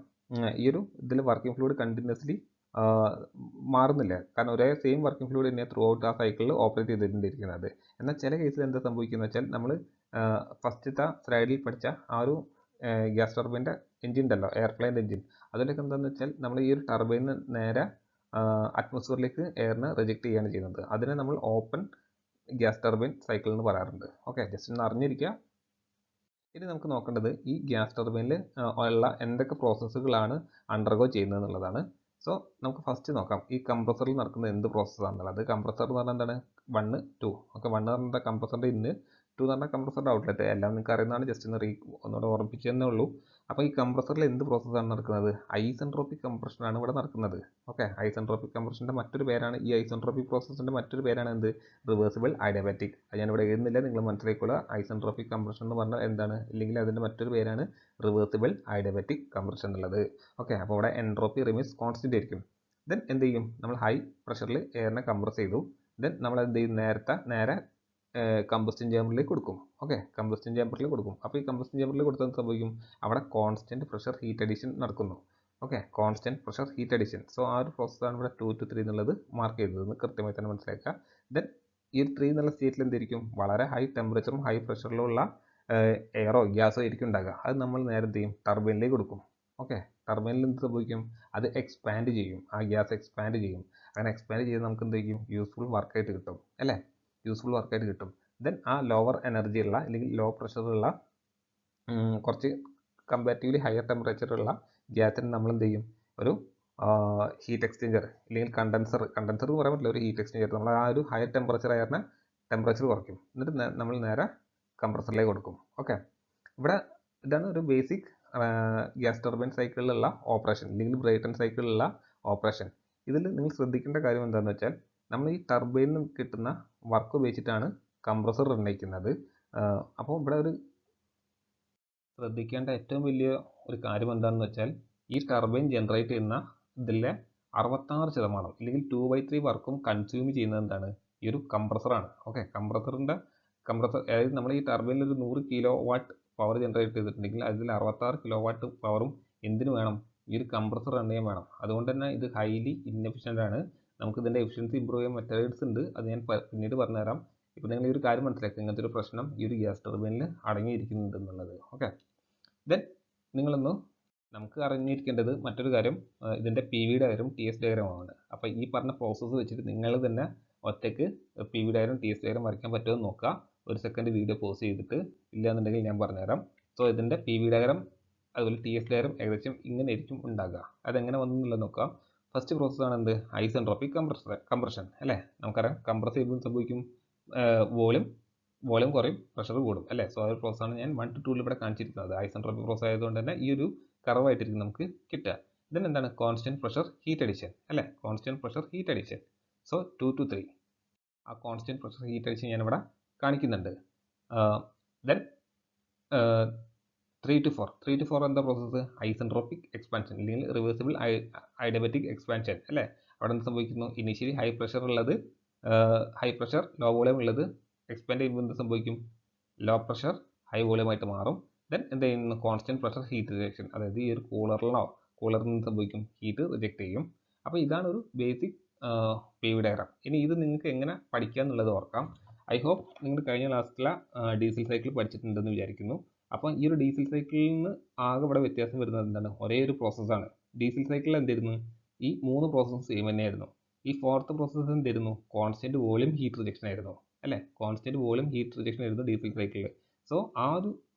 ഈ ഒരു ഇതിൽ വർക്കിംഗ് ഫ്ലൂയിഡ് കണ്ടിന്യൂസ്ലി മാറുന്നില്ല. കാരണം ഒരേ സെയിം വർക്കിംഗ് ഫ്ലൂയിഡ് തന്നെ ത്രൂ ഔട്ട് ആ സൈക്കിളിൽ ഓപ്പറേറ്റ് ചെയ്തിട്ടുണ്ടിരിക്കുന്നത്. എന്നാൽ ചില കേസിൽ എന്താ സംഭവിക്കുന്നത് വെച്ചാൽ നമ്മൾ ഫസ്റ്റത്തെ സ്ലൈഡിൽ പഠിച്ച ആ ഒരു ഗ്യാസ് ടർബൈൻ്റെ എഞ്ചിൻ ഉണ്ടല്ലോ, എയർപ്ലെയിൻ എഞ്ചിൻ, അതിലൊക്കെ എന്താണെന്ന് വെച്ചാൽ നമ്മൾ ഈ ഒരു ടർബൈനിൽ നേരെ അറ്റ്മോസ്ഫിയറിലേക്ക് എയറിനെ റിജക്റ്റ് ചെയ്യുകയാണ് ചെയ്യുന്നത്. അതിനെ നമ്മൾ ഓപ്പൺ ഗ്യാസ് ടർബൈൻ സൈക്കിൾ എന്ന് പറയാറുണ്ട്. ഓക്കെ, ജസ്റ്റ് ഒന്ന് അറിഞ്ഞിരിക്കുക. ഇനി നമുക്ക് നോക്കേണ്ടത് ഈ ഗ്യാസ് ടർബൈനിൽ ഉള്ള എന്തൊക്കെ പ്രോസസ്സുകളാണ് അണ്ടർഗോ ചെയ്യുന്നത് എന്നുള്ളതാണ്. സോ നമുക്ക് ഫസ്റ്റ് നോക്കാം ഈ കംപ്രസറിൽ നടക്കുന്ന എന്ത് പ്രോസസ്സാണെന്നുള്ളത്. കംപ്രസർ എന്ന് പറഞ്ഞാൽ എന്താണ്? 1, 2. ഓക്കെ, 1 എന്ന് പറഞ്ഞാൽ കംപ്രസറിൻ്റെ ഇന്ന്, 2 എന്ന് പറഞ്ഞാൽ കംപ്രസറിൻ്റെ ഔട്ട്ലെറ്റ്. എല്ലാം നിങ്ങൾക്ക് അറിയുന്നതാണ്, ജസ്റ്റ് ഒന്ന് ഒന്നുകൂടെ ഓർമ്മിപ്പിച്ചു തന്നേ ഉള്ളൂ. അപ്പോൾ ഈ കംപ്രസറിൽ എന്ത് പ്രോസസ്സാണ് നടക്കുന്നത്? ഐസെൻട്രോപിക് കംപ്രഷനാണ് ഇവിടെ നടക്കുന്നത്. ഓക്കെ, ഐസെൻട്രോപിക് കംപ്രഷൻ്റെ മറ്റൊരു പേരാണ്, ഈ ഐസെൻട്രോപിക് പ്രോസസ്സിൻ്റെ മറ്റൊരു പേരാണ് എന്ത്? Reversible adiabatic. അത് ഞാനിവിടെ എഴുതുന്നില്ല, നിങ്ങൾ മനസ്സിലാക്കുക. ഐസെൻട്രോപിക് കംപ്രഷൻ എന്ന് പറഞ്ഞാൽ എന്താണ്, ഇല്ലെങ്കിൽ അതിൻ്റെ മറ്റൊരു പേരാണ് റിവേഴ്സിബിൾ അഡിയബാറ്റിക് കംപ്രഷൻ എന്നുള്ളത്. ഓക്കെ, അപ്പോൾ ഇവിടെ എൻട്രോപ്പി റിമൈൻസ് കോൺസ്റ്റന്റ് ആയിരിക്കും. ദെൻ എന്ത് ചെയ്യും? നമ്മൾ ഹൈ പ്രഷറിൽ എയറിനെ കംപ്രസ് ചെയ്തു. ദെൻ നമ്മൾ എന്ത് ചെയ്യും? നേരെ കമ്പസ്റ്റൻ ചേമ്പറിലേക്ക് കൊടുക്കും. ഓക്കെ, കമ്പസ്റ്റൻ ചേമ്പറിൽ കൊടുക്കും. അപ്പോൾ ഈ കമ്പസ്റ്റൻ ചേമ്പറിൽ കൊടുത്താൽ സംഭവിക്കും? അവിടെ കോൺസ്റ്റന്റ് പ്രഷർ ഹീറ്റ് അഡീഷൻ നടക്കുന്നു. Okay, constant pressure heat addition. So ആ ഒരു പ്രോസസ്സാണ് ഇവിടെ 2 to 3 എന്നുള്ളത് മാർക്ക് ചെയ്തതെന്ന് കൃത്യമായി തന്നെ മനസ്സിലാക്കുക. ദെൻ ഈ 3 എന്നുള്ള സ്റ്റേറ്റിൽ എന്തായിരിക്കും? വളരെ ഹൈ ടെമ്പറേച്ചറും ഹൈ പ്രഷറിലുള്ള എയറോ ഗ്യാസോ ആയിരിക്കും ഉണ്ടാകുക. അത് നമ്മൾ നേരെ എന്ത് ചെയ്യും? ടർബൈനിലേക്ക് കൊടുക്കും. ഓക്കെ, ടർബൈനിൽ എന്ത് സംഭവിക്കും? അത് എക്സ്പാൻഡ് ചെയ്യും. ആ ഗ്യാസ് എക്സ്പാൻഡ് ചെയ്യും. അങ്ങനെ എക്സ്പാൻഡ് ചെയ്ത് നമുക്ക് എന്ത് ചെയ്യും? യൂസ്ഫുൾ വർക്കായിട്ട് കിട്ടും അല്ലേ? യൂസ്ഫുൾ വർക്കായിട്ട് കിട്ടും. ദെൻ ആ ലോവർ എനർജി ഉള്ള അല്ലെങ്കിൽ ലോ പ്രഷറുള്ള കുറച്ച് കമ്പാരിറ്റീവ്ലി ഹയർ ടെമ്പറേച്ചറുള്ള ഗ്യാസിന് നമ്മൾ എന്ത് ചെയ്യും? ഒരു ഹീറ്റ് എക്സ്ചേഞ്ചർ അല്ലെങ്കിൽ കണ്ടൻസർ എന്ന് പറയാൻ പറ്റില്ല, ഒരു ഹീറ്റ് എക്സ്ചേഞ്ചർ. നമ്മൾ ആ ഒരു ഹയർ ടെമ്പറേച്ചർ ആയിരുന്ന ടെമ്പറേച്ചർ കുറയ്ക്കും. എന്നിട്ട് നമ്മൾ നേരെ കംപ്രസറിലേക്ക് കൊടുക്കും. ഓക്കെ, ഇവിടെ ഇതാണ് ഒരു ബേസിക് ഗ്യാസ് ടർബൈൻ സൈക്കിളിലുള്ള ഓപ്പറേഷൻ അല്ലെങ്കിൽ ബ്രൈറ്റൺ സൈക്കിളിലുള്ള ഓപ്പറേഷൻ. ഇതിൽ നിങ്ങൾ ശ്രദ്ധിക്കേണ്ട കാര്യം എന്താണെന്ന് വെച്ചാൽ നമ്മൾ ഈ ടർബൈനിൽ നിന്ന് കിട്ടുന്ന വർക്ക് ഉപയോഗിച്ചിട്ടാണ് കംപ്രസർ നിർണ്ണയിക്കുന്നത്. അപ്പോൾ ഇവിടെ ഒരു ശ്രദ്ധിക്കേണ്ട ഏറ്റവും വലിയ ഒരു കാര്യം എന്താണെന്ന് വെച്ചാൽ ഈ ടർബൈൻ ജനറേറ്റ് ചെയ്യുന്ന ഇതിലെ 66% അല്ലെങ്കിൽ 2/3 വർക്കും കൺസ്യൂം ചെയ്യുന്നത് എന്താണ്? ഈ ഒരു കംപ്രസറാണ്. ഓക്കെ, കംപ്രസർ അതായത് നമ്മൾ ഈ ടർബൈനിൽ ഒരു 100 കിലോ വാട്ട് പവർ ജനറേറ്റ് ചെയ്തിട്ടുണ്ടെങ്കിൽ അതിൽ 66 കിലോ വാട്ട് പവറും എന്തിനു വേണം? ഈ ഒരു കംപ്രസർ റൺ ചെയ്യാൻ വേണം. അതുകൊണ്ട് തന്നെ ഇത് ഹൈലി ഇൻഎഫിഷ്യൻ്റ് ആണ്. നമുക്ക് ഇതിൻ്റെ എഫിഷ്യൻസി ഇമ്പ്രൂവ് ചെയ്യാൻ മെത്തേഡ്സ് ഉണ്ട്. അത് ഞാൻ പിന്നീട് പറഞ്ഞുതരാം. ഇപ്പോൾ നിങ്ങൾ ഈ ഒരു കാര്യം മനസ്സിലാക്കുക, ഇങ്ങനത്തെ ഒരു പ്രശ്നം ഈ ഒരു ഗ്യാസ് ടർബൈനിൽ അടങ്ങിയിരിക്കുന്നുണ്ട് എന്നുള്ളത്. ഓക്കെ, ദെൻ നമുക്ക് അറിഞ്ഞിരിക്കേണ്ടത് മറ്റൊരു കാര്യം ഇതിൻ്റെ PV ഡയഗ്രം TS ഡയഗ്രമാണ്. അപ്പോൾ ഈ പറഞ്ഞ പ്രോസസ്സ് വെച്ചിട്ട് നിങ്ങൾ തന്നെ ഒറ്റയ്ക്ക് PV ഡയഗ്രം TS ഡയഗ്രം വരയ്ക്കാൻ പറ്റുമെന്ന് നോക്കുക. ഒരു സെക്കൻഡ് വീഡിയോ പോസ് ചെയ്തിട്ട്, ഇല്ലയെന്നുണ്ടെങ്കിൽ ഞാൻ പറഞ്ഞുതരാം. സോ ഇതിൻ്റെ PV ഡയഗ്രം അതുപോലെ TS ഡയഗ്രം ഏകദേശം ഇങ്ങനെ ആയിരിക്കും ഉണ്ടാകുക. അതെങ്ങനെ വന്നെന്നുള്ളത് നോക്കാം. ഫസ്റ്റ് പ്രോസസ്സാണ് എന്ത്? ഐസെൻട്രോപിക് കംപ്രഷൻ അല്ലേ? നമുക്കറിയാം കംപ്രസ് ചെയ്യുമ്പോൾ സംഭവിക്കും വോളിയം കുറയും, പ്രഷർ കൂടും അല്ലേ? സോ ആ ഒരു പ്രോസസ്സാണ് ഞാൻ 1 to 2 ഇവിടെ കാണിച്ചിരിക്കുന്നത്. ഐസെൻട്രോപിക് പ്രോസസ് ആയതുകൊണ്ട് തന്നെ ഈ ഒരു കർവായിട്ടിരിക്കും നമുക്ക് കിട്ടുക. ദെൻ എന്താണ്? കോൺസ്റ്റന്റ് പ്രഷർ ഹീറ്റ് അഡിഷൻ അല്ലേ? Constant pressure heat addition. So 2 to 3 ആ കോൺസ്റ്റന്റ് പ്രഷർ ഹീറ്റ് അഡിഷൻ ഞാനിവിടെ കാണിക്കുന്നുണ്ട്. ദെൻ 3 to 4 എന്താ പ്രോസസ്സ്? ഐസെൻട്രോപിക് എക്സ്പാൻഷൻ അല്ലെങ്കിൽ റിവേഴ്സിബിൾ അഡിയബാറ്റിക് എക്സ്പാൻഷൻ അല്ലേ? അവിടെ എന്ത് സംഭവിക്കുന്നു? Initially high pressure low volume ഉള്ളത് എക്സ്പാൻഡ് ചെയ്യുമ്പോൾ എന്ത് സംഭവിക്കും? ലോ പ്രഷർ ഹൈ വോളിയം ആയിട്ട് മാറും. ദെൻ എന്ത് ചെയ്യുന്നു? കോൺസ്റ്റന്റ് പ്രഷർ ഹീറ്റ് റിജക്ഷൻ, അതായത് ഈ ഒരു കൂളറിൽ നിന്ന് സംഭവിക്കും? ഹീറ്റ് റിജക്റ്റ് ചെയ്യും. അപ്പോൾ ഇതാണ് ഒരു ബേസിക് PV ഡയഗ്രം. ഇനി ഇത് നിങ്ങൾക്ക് എങ്ങനെ പഠിക്കുക എന്നുള്ളത് ഓർക്കാം. ഐ ഹോപ്പ് നിങ്ങൾ കഴിഞ്ഞ ക്ലാസ്സിലെ ഡീസൽ സൈക്കിൾ പഠിച്ചിട്ടുണ്ടെന്ന് വിചാരിക്കുന്നു. അപ്പോൾ ഈ ഒരു ഡീസൽ സൈക്കിളിൽ നിന്ന് ആകെ ഇവിടെ വ്യത്യാസം വരുന്നത് എന്താണ്? ഒരേ ഒരു പ്രോസസ്സാണ്. ഡീസൽ സൈക്കിളിൽ എന്തായിരുന്നു? ഈ 3 പ്രോസസ്സ് സെയിം തന്നെയായിരുന്നു. ഈ 4th പ്രോസസ്സ് എന്തായിരുന്നു? കോൺസ്റ്റന്റ് വോളിയം ഹീറ്റ് റിജക്ഷൻ ആയിരുന്നു അല്ലേ? കോൺസ്റ്റന്റ് വോളിയം ഹീറ്റ് റിജക്ഷൻ ആയിരുന്നു ഡീസൽ സൈക്കിളിൽ. സോ ആ ഒരു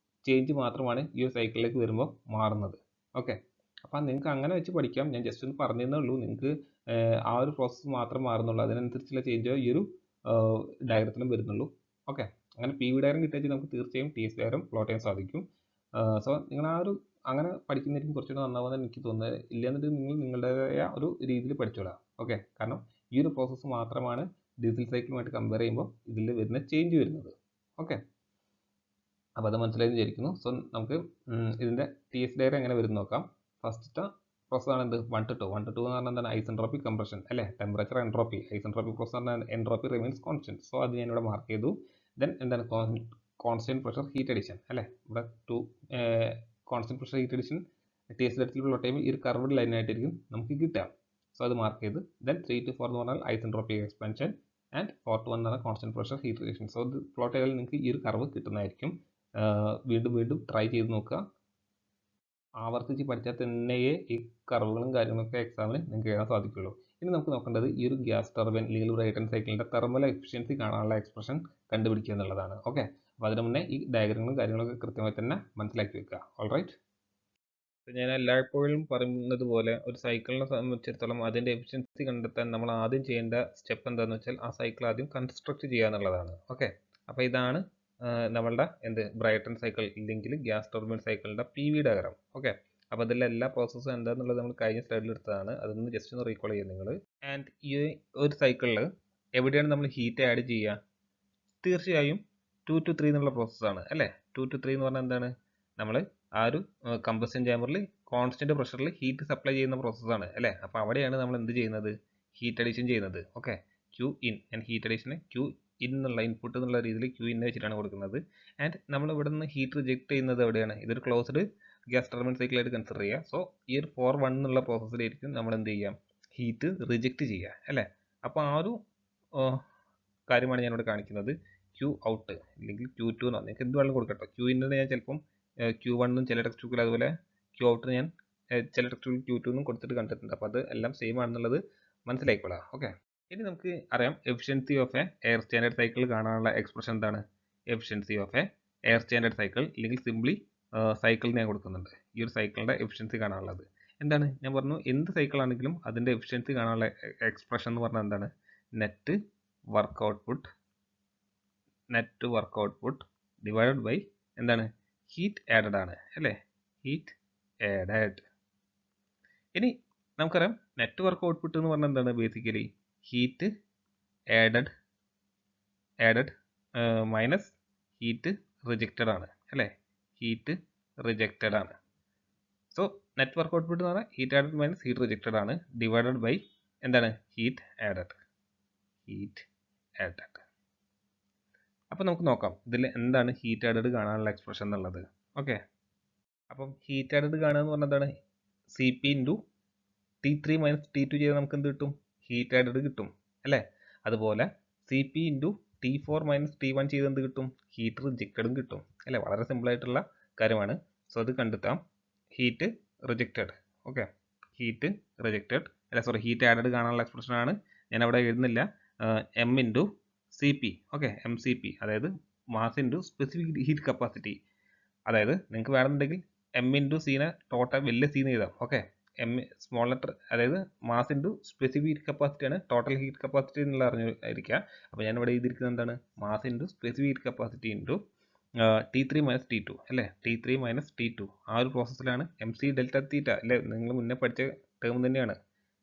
ചേഞ്ച് മാത്രമാണ് ഈ ഒരു സൈക്കിളിലേക്ക് വരുമ്പോൾ മാറുന്നത്. ഓക്കെ, അപ്പോൾ നിങ്ങൾക്ക് അങ്ങനെ വെച്ച് പഠിക്കാം. ഞാൻ ജസ്റ്റ് ഒന്ന് പറഞ്ഞതേ ഉള്ളൂ. നിങ്ങൾക്ക് ആ ഒരു പ്രോസസ്സ് മാത്രം മാറുന്നുള്ളൂ, അതിനനുസരിച്ചുള്ള ചേഞ്ചോ ഈ ഒരു ഡയഗ്രത്തിലും വരുന്നുള്ളൂ. ഓക്കെ, അങ്ങനെ PV ഡയഗ്രം കിട്ടിയാൽ നമുക്ക് തീർച്ചയായും TS ഡയഗ്രം പ്ലോട്ട് ചെയ്യാൻ സാധിക്കും. സോ നിങ്ങൾ ആ ഒരു അങ്ങനെ പഠിക്കുന്നതായിരിക്കും കുറച്ചുകൂടെ നന്നാവുമെന്ന് എനിക്ക് തോന്നുന്നത്. ഇല്ലാന്നിട്ട് നിങ്ങൾ നിങ്ങളുടേതായ ഒരു രീതിയിൽ പഠിച്ചോളാം. ഓക്കെ, കാരണം ഈ ഒരു പ്രോസസ്സ് മാത്രമാണ് ഡീസൽ സൈക്കിളുമായിട്ട് കമ്പയർ ചെയ്യുമ്പോൾ ഇതിൽ വരുന്ന ചേഞ്ച് വരുന്നത്. ഓക്കെ, അപ്പോൾ അത് മനസ്സിലായി വിചാരിക്കുന്നു. സോ നമുക്ക് ഇതിൻ്റെ TS ഡയഗ്രം എങ്ങനെ വരും നോക്കാം. ഫസ്റ്റത്തെ പ്രോസസ്സാണ് എന്ത്? 1 to 2 എന്ന് പറഞ്ഞാൽ എന്താണ്? ഐസെൻട്രോപിക് കംപ്രഷൻ അല്ലേ? Temperature entropy. ഐസെൻട്രോപിക് പ്രോസസ് പറഞ്ഞാൽ എൻട്രോപ്പി റിമെയിൻസ് കോൺസ്റ്റന്റ്. സോ അത് ഞാനിവിടെ മാർക്ക് ചെയ്തു. ദെൻ എന്താണ്? കോൺസ്റ്റന്റ് പ്രഷർ ഹീറ്റ് അഡിഷൻ അല്ലേ. ഇവിടെ to constant pressure heat addition T S ഡെപ്തിൽ പ്ലോട്ട് ചെയ്യുമ്പോൾ ഈ ഒരു കർവ്ഡ് ലൈൻ ആയിട്ടായിരിക്കും നമുക്ക് കിട്ടുക. സോ അത് മാർക്ക് ചെയ്ത് ദെൻ 3 to 4 എന്ന് പറഞ്ഞാൽ ഐസെൻട്രോപിക് എക്സ്പാൻഷൻ ആൻഡ് 4 to 1 എന്ന് പറഞ്ഞാൽ constant pressure heat addition. So ഇത് പ്ലോട്ട് ചെയ്താൽ നിങ്ങൾക്ക് ഈ ഒരു കർവ് കിട്ടുന്നതായിരിക്കും. വീണ്ടും വീണ്ടും ട്രൈ ചെയ്ത് നോക്കുക. ആവർത്തിച്ച് പഠിച്ചാൽ തന്നെയേ ഈ കർവുകളും കാര്യങ്ങളൊക്കെ എക്സാമിന് നിങ്ങൾക്ക് എഴുതാൻ സാധിക്കുള്ളൂ. ഇനി നമുക്ക് നോക്കേണ്ടത് ഈ ഒരു ഗ്യാസ് ടർബൈൻ അല്ലെങ്കിൽ ബ്രൈറ്റൺ സൈക്കിളിൻ്റെ തെർമൽ എഫിഷ്യൻസി കാണാനുള്ള എക്സ്പ്രഷൻ കണ്ടുപിടിക്കുക എന്നുള്ളതാണ്. ഓക്കെ, അപ്പോൾ അതിന് മുന്നേ ഈ ഡയഗ്രങ്ങളും കാര്യങ്ങളൊക്കെ കൃത്യമായി തന്നെ മനസ്സിലാക്കി വെക്കുക. ഓൾറൈറ്റ്, ഞാൻ എല്ലായ്പ്പോഴും പറയുന്നത് പോലെ ഒരു സൈക്കിളിനെ സംബന്ധിച്ചിടത്തോളം അതിൻ്റെ എഫിഷ്യൻസി കണ്ടെത്താൻ നമ്മൾ ആദ്യം ചെയ്യേണ്ട സ്റ്റെപ്പ് എന്താണെന്ന് വെച്ചാൽ ആ സൈക്കിൾ ആദ്യം കൺസ്ട്രക്ട് ചെയ്യുക എന്നുള്ളതാണ്. ഓക്കെ, അപ്പോൾ ഇതാണ് നമ്മളുടെ ബ്രൈറ്റൺ സൈക്കിൾ ഇല്ലെങ്കിൽ ഗ്യാസ് ടർബൈൻ സൈക്കിളിൻ്റെ PV ഡയഗ്രാം. ഓക്കെ, അപ്പോൾ അതിലെ എല്ലാ പ്രോസസ്സും എന്താണെന്നുള്ളത് നമ്മൾ കഴിഞ്ഞ സ്ലൈഡിൽ എടുത്തതാണ്. അതൊന്ന് ജസ്റ്റ് ഒന്ന് റീകോൾ ചെയ്യുക നിങ്ങൾ. ആൻഡ് ഈ ഒരു സൈക്കിളിൽ എവിടെയാണ് നമ്മൾ ഹീറ്റ് ആഡ് ചെയ്യുക? തീർച്ചയായും 2 to 3 എന്നുള്ള പ്രോസസ്സാണ് അല്ലേ. 2 to 3 എന്ന് പറഞ്ഞാൽ എന്താണ്? നമ്മൾ ആ ഒരു കമ്പസ്റ്റൻ ചേമ്പറിൽ കോൺസ്റ്റന്റ് പ്രഷറിൽ ഹീറ്റ് സപ്ലൈ ചെയ്യുന്ന പ്രോസസ്സാണ് അല്ലേ. അപ്പോൾ അവിടെയാണ് നമ്മൾ എന്ത് ചെയ്യുന്നത്? ഹീറ്റ് അഡീഷൻ ചെയ്യുന്നത്. Okay, Q in and heat അഡീഷന് Q in എന്നുള്ള ഇൻപുട്ട് എന്നുള്ള രീതിയിൽ Q in വെച്ചിട്ടാണ് കൊടുക്കുന്നത്. ആൻഡ് നമ്മൾ ഇവിടെ നിന്ന് ഹീറ്റ് റിജക്ട് ചെയ്യുന്നത് എവിടെയാണ്? ഇതൊരു ക്ലോസ്ഡ് ഗ്യാസ് ടർബൈൻ സൈക്കിളായിട്ട് കൺസിഡർ ചെയ്യുക. സോ ഈ ഒരു 4-1 എന്നുള്ള പ്രോസസ്സിലായിരിക്കും നമ്മൾ എന്ത് ചെയ്യാം? ഹീറ്റ് റിജക്ട് ചെയ്യുക അല്ലേ. അപ്പോൾ ആ ഒരു കാര്യമാണ് ഞാനിവിടെ കാണിക്കുന്നത്. Q ഔട്ട് അല്ലെങ്കിൽ Q2 എന്നോ നിങ്ങൾക്ക് എന്ത് വേണമെങ്കിലും കൊടുക്കട്ടോ. Q in ഞാൻ ചിലപ്പം Q1 എന്നും ചില ടെക്സ്റ്റ് ബുക്കിൽ, അതുപോലെ Q ഔട്ട് ഞാൻ ചില ടെക്സ്റ്റ് ബുക്കിൽ Q2 എന്നും കൊടുത്തിട്ട് കണ്ടിട്ടുണ്ട്. അപ്പോൾ അത് എല്ലാം സെയിം ആണെന്നുള്ളത് മനസ്സിലായിക്കോളാം. ഓക്കെ, ഇനി നമുക്ക് അറിയാം efficiency of A air standard cycle കാണാനുള്ള എക്സ്പ്രഷൻ എന്താണ്? Efficiency of A air standard cycle അല്ലെങ്കിൽ സിംപ്ലി സൈക്കിൾ ഞാൻ കൊടുക്കുന്നുണ്ട്. ഈ ഒരു സൈക്കിളിൻ്റെ എഫിഷ്യൻസി കാണാനുള്ളത് എന്താണ്? ഞാൻ പറഞ്ഞു എന്ത് സൈക്കിൾ ആണെങ്കിലും അതിൻ്റെ എഫിഷ്യൻസി കാണാനുള്ള എക്സ്പ്രഷൻ എന്ന് പറഞ്ഞാൽ എന്താണ്? Net work output divided by എന്താണ്? ഹീറ്റ് ആഡഡ് ആണ് അല്ലേ. Heat added. ഇനി നമുക്കറിയാം നെറ്റ് വർക്ക് ഔട്ട്പുട്ട് എന്ന് പറഞ്ഞാൽ എന്താണ്? Basically heat added minus heat rejected ആണ് അല്ലേ. ഹീറ്റ് റിജക്റ്റഡ് ആണ്. സോ നെറ്റ് വർക്ക് ഔട്ട്പുട്ട് എന്ന് പറഞ്ഞാൽ heat added minus heat rejected ആണ് ഡിവൈഡഡ് ബൈ എന്താണ്? Heat added. അപ്പോൾ നമുക്ക് നോക്കാം ഇതിൽ എന്താണ് ഹീറ്റ് ആഡഡ് കാണാനുള്ള എക്സ്പ്രഷൻ എന്നുള്ളത്. ഓക്കെ, അപ്പം ഹീറ്റ് ആഡഡ് കാണുക എന്ന് പറഞ്ഞാൽ എന്താണ്? CP × T3 - T2 ചെയ്താൽ നമുക്ക് എന്ത് കിട്ടും? ഹീറ്റ് ആഡഡ് കിട്ടും അല്ലേ. അതുപോലെ CP × T4 - T1 ചെയ്ത് എന്ത് കിട്ടും? ഹീറ്റ് റിജക്റ്റഡും കിട്ടും അല്ലേ. വളരെ സിമ്പിൾ ആയിട്ടുള്ള കാര്യമാണ്. സോ അത് കണ്ടെത്താം. Heat rejected. Okay, heat rejected അല്ല സോറി ഹീറ്റ് ആഡഡ് കാണാനുള്ള എക്സ്പ്രഷനാണ്. ഞാൻ അവിടെ എഴുതുന്നില്ല. M × CP. ഓക്കെ, MCP അതായത് മാസ് ഇൻറ്റു സ്പെസിഫിക് ഹീറ്റ് കപ്പാസിറ്റി. അതായത് നിങ്ങൾക്ക് വേണമെന്നുണ്ടെങ്കിൽ M × C ടോട്ടൽ വലിയ C എന്ന് എഴുതാം. ഓക്കെ, M സ്മോൾ ലെറ്റർ അതായത് മാസ് ഇൻറ്റു സ്പെസിഫിക് ഹീറ്റ് കപ്പാസിറ്റിയാണ് ടോട്ടൽ ഹീറ്റ് കപ്പാസിറ്റി എന്നുള്ള അറിഞ്ഞിരിക്കുക. അപ്പോൾ ഞാൻ ഇവിടെ എഴുതിയിരിക്കുന്നത് എന്താണ്? Mass into specific heat capacity into T3 - T2 അല്ലേ. T3 - T2 ആ ഒരു പ്രോസസ്സിലാണ് MC ഡെൽറ്റ തീറ്റ അല്ലേ. നിങ്ങൾ മുന്നേ പഠിച്ച ടേം തന്നെയാണ്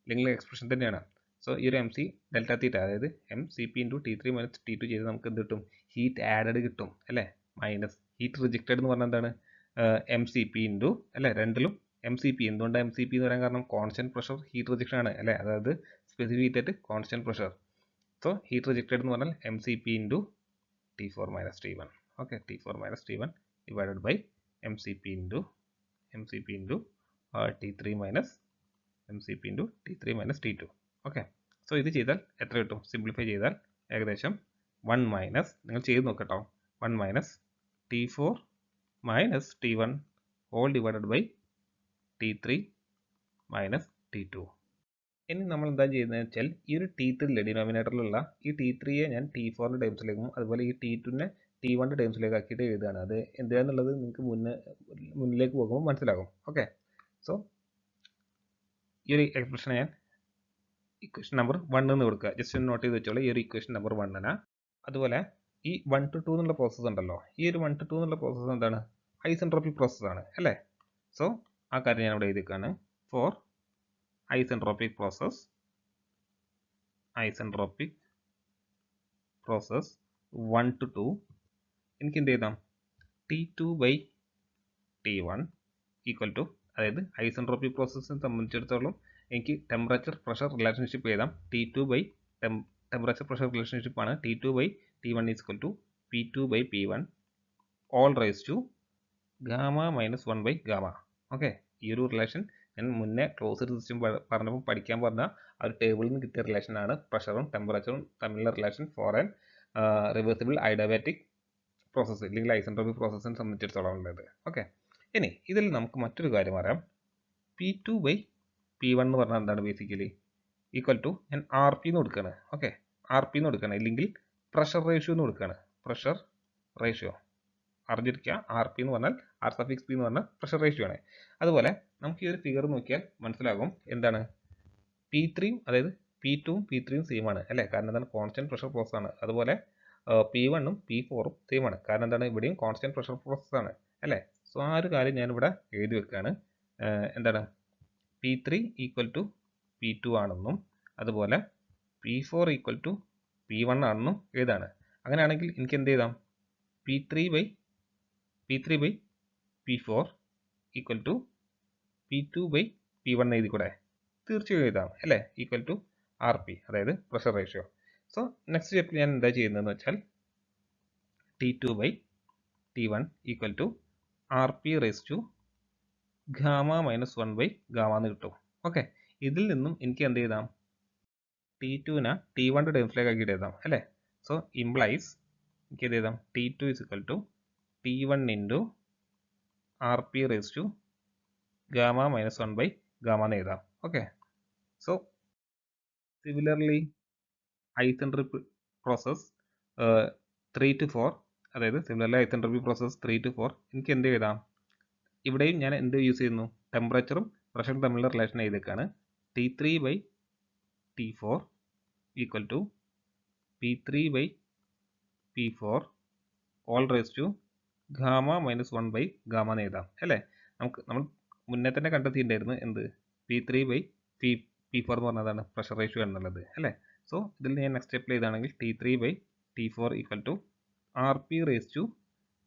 അല്ലെങ്കിൽ എക്സ്പ്രഷൻ തന്നെയാണ്. സോ ഈ ഒരു MC ഡെൽറ്റ തീറ്റ അതായത് MCP × T3 - T2 ചെയ്ത് നമുക്ക് എന്ത് കിട്ടും? ഹീറ്റ് ആഡഡ് കിട്ടും അല്ലേ. മൈനസ് ഹീറ്റ് റിജക്റ്റഡ് എന്ന് പറഞ്ഞാൽ എന്താണ്? MCP × അല്ലേ. രണ്ടിലും MCP. എന്തുകൊണ്ടാണ് MCP എന്ന് പറയാൻ കാരണം? കോൺസ്റ്റന്റ് പ്രഷർ ഹീറ്റ് റിജക്ഷൻ ആണ് അല്ലേ. അതായത് specific heat at constant pressure. So heat rejected എന്ന് പറഞ്ഞാൽ MCP × T4 - T1. Okay, T4 - T1 divided by MCP × T3 - MCP × T3 - T2. Okay, so ഇത് ചെയ്താൽ എത്ര കിട്ടും? സിംപ്ലിഫൈ ചെയ്താൽ ഏകദേശം 1 മൈനസ്, നിങ്ങൾ ചെയ്ത് നോക്കട്ടോ, 1 - T4 - T1 whole divided by T3 - T2. ഇനി നമ്മൾ എന്താ ചെയ്യുന്നത് വെച്ചാൽ ഈ ഒരു T3 ഡിനോമിനേറ്ററിലുള്ള ഈ T3യെ ഞാൻ T4 ടേംസിലേക്കും അതുപോലെ ഈ T2നെ T1 ടേംസിലേക്ക് ആക്കിയിട്ട് എഴുതുകയാണ്. അത് എന്താണെന്നുള്ളത് നിങ്ങൾക്ക് മുന്നിലേക്ക് പോകുമ്പോൾ മനസ്സിലാകും. ഓക്കെ, സോ ഈ ഒരു എക്സ്പ്രഷൻ ഞാൻ ഇക്വേഷൻ നമ്പർ 1 എന്ന് കൊടുക്കുക. ജസ്റ്റ് നോട്ട് ചെയ്ത് വെച്ചോളൂ. ഈ ഒരു ഇക്വേഷൻ നമ്പർ 1 അതുപോലെ ഈ 1 to 2 എന്നുള്ള പ്രോസസ്സ് ഉണ്ടല്ലോ. ഈ ഒരു 1 to 2 എന്നുള്ള പ്രോസസ്സ് എന്താണ്? ഐസെൻട്രോപിക് പ്രോസസ്സാണ് അല്ലേ. സോ ആ കാര്യം ഞാൻ ഇവിടെ എഴുതിക്കാണ്. ഫോർ ഐസെൻട്രോപിക് പ്രോസസ് 1 to 2 എനിക്ക് എന്ത് ചെയ്താം? T2/T1 ഈക്വൽ ടു, അതായത് ഐസെൻട്രോപിക് പ്രോസസ്സിനെ സംബന്ധിച്ചിടത്തോളം എനിക്ക് ടെമ്പറേച്ചർ പ്രഷർ റിലേഷൻഷിപ്പ് എഴുതാം. ടെമ്പറേച്ചർ പ്രഷർ റിലേഷൻഷിപ്പ് ആണ്. T2/T1 equal to P2/P1 all raise to gamma minus 1 by gamma. Okay, ഈ ഒരു റിലേഷൻ ഞാൻ മുന്നേ ക്ലോസ്ഡ് സിസ്റ്റം പറഞ്ഞപ്പോൾ പഠിക്കാൻ പറഞ്ഞ ആ ഒരു ടേബിളിൽ നിന്ന് കിട്ടിയ റിലേഷനാണ് പ്രഷറും ടെമ്പറേച്ചറും തമ്മിലുള്ള relation for an reversible adiabatic process അല്ലെങ്കിൽ ഐസെൻട്രോപിക് പ്രോസസ്സിനെ സംബന്ധിച്ചിടത്തോളം ഉള്ളത്. ഓക്കെ, ഇനി ഇതിൽ നമുക്ക് മറ്റൊരു കാര്യം അറിയാം. P2 ബൈ P1 എന്ന് പറഞ്ഞാൽ എന്താണ് ബേസിക്കലി ഈക്വൽ ടു ഞാൻ ആർ പി എന്ന് കൊടുക്കുകയാണ്. ഓക്കെ, ആർ പി എന്ന് കൊടുക്കുകയാണ്, ഇല്ലെങ്കിൽ പ്രഷർ റേഷ്യോ എന്ന് കൊടുക്കുകയാണ്. പ്രഷർ റേഷ്യോ അറിഞ്ഞിരിക്കുക, ആർ പി എന്ന് പറഞ്ഞാൽ ആർ സഫിക്സ് പി എന്ന് പറഞ്ഞാൽ പ്രഷർ റേഷ്യോ ആണ്. അതുപോലെ നമുക്ക് ഈ ഒരു ഫിഗർ നോക്കിയാൽ മനസ്സിലാകും എന്താണ് P3, അതായത് P2ഉം P3യും സെയിം ആണ് അല്ലേ, കാരണം എന്താണ് കോൺസ്റ്റന്റ് പ്രഷർ പ്രോസസ് ആണ്. അതുപോലെ P1ഉം P4ഉം സെയിം ആണ്, കാരണം എന്താണ് ഇവിടെയും കോൺസ്റ്റന്റ് പ്രഷർ പ്രോസസ് ആണ് അല്ലേ. സോ ആ ഒരു കാര്യം ഞാനിവിടെ എഴുതി വെക്കുകയാണ്. എന്താണ് P3 ഈക്വൽ ടു P2 ആണെന്നും അതുപോലെ P4 ഈക്വൽ ടു P1 ആണെന്നും എഴുതാണ്. അങ്ങനെയാണെങ്കിൽ എനിക്ക് എന്ത് എഴുതാം, P3 by P4 equal to P2 by P1 എഴുതി കൂടെ, തീർച്ചയായും എഴുതാം അല്ലേ, ഈക്വൽ ടു ആർ പി, അതായത് പ്രഷർ റേഷ്യോ. സോ നെക്സ്റ്റ് സ്റ്റെപ്പിൽ ഞാൻ എന്താ ചെയ്യുന്നതെന്ന് വെച്ചാൽ T2 ബൈ T1 equal to R P raise to gamma minus 1 by gamma എന്ന് കിട്ടും. ഓക്കെ, ഇതിൽ നിന്നും എനിക്ക് എന്ത് ചെയ്താം, T2നെ T1 ടേംസിലേക്ക് ആക്കിയിട്ട് എഴുതാം അല്ലേ. സോ ഇംപ്ലൈസ് എനിക്ക് എന്ത് എഴുതാം, T2 is equal to T1 into R P raise to gamma minus 1 by gamma എന്ന് എഴുതാം. Okay, so similarly isentropic process 3 to 4, അതായത് സിമിലർലി ഐസെൻട്രോപിക് പ്രോസസ് 3 to 4 എനിക്ക് എന്ത് എഴുതാം, ഇവിടെയും ഞാൻ എന്ത് യൂസ് ചെയ്യുന്നു, ടെമ്പറേച്ചറും പ്രഷറും തമ്മിലുള്ള റിലേഷൻ എഴുതിയേക്കാണ്. T3 by T4 equal to P3 by P4 all raise to gamma minus 1 by gamma എന്ന് എഴുതാം അല്ലേ. നമ്മൾ മുന്നേ തന്നെ കണ്ടെത്തിയിട്ടുണ്ടായിരുന്നു എന്ത്, P3 ബൈ P4 എന്ന് പറഞ്ഞതാണ് പ്രഷർ റേഷ്യോ എന്നുള്ളത് അല്ലേ. സോ ഇതിൽ ഞാൻ നെക്സ്റ്റ് സ്റ്റെപ്പിൽ എഴുതാണെങ്കിൽ T3 by T4 equal to R P raise to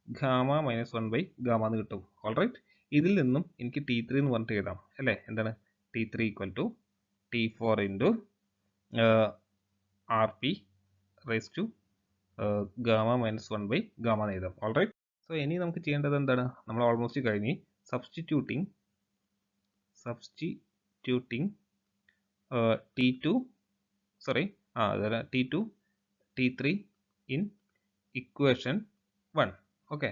gamma minus 1 by gamma എന്ന് കിട്ടും. ഓൾ റൈറ്റ്, ഇതിൽ നിന്നും എനിക്ക് T3 എന്ന് പറഞ്ഞിട്ട് എഴുതാം അല്ലേ. എന്താണ് T3 equal to T4 into R P raise to gamma minus 1 by gamma എന്ന് എഴുതാം. ഓൾ റൈറ്റ്, സോ ഇനി നമുക്ക് ചെയ്യേണ്ടത് എന്താണ്, നമ്മൾ ഓൾമോസ്റ്റ് കഴിഞ്ഞ് substituting T2 T2 T3 in equation 1. Okay,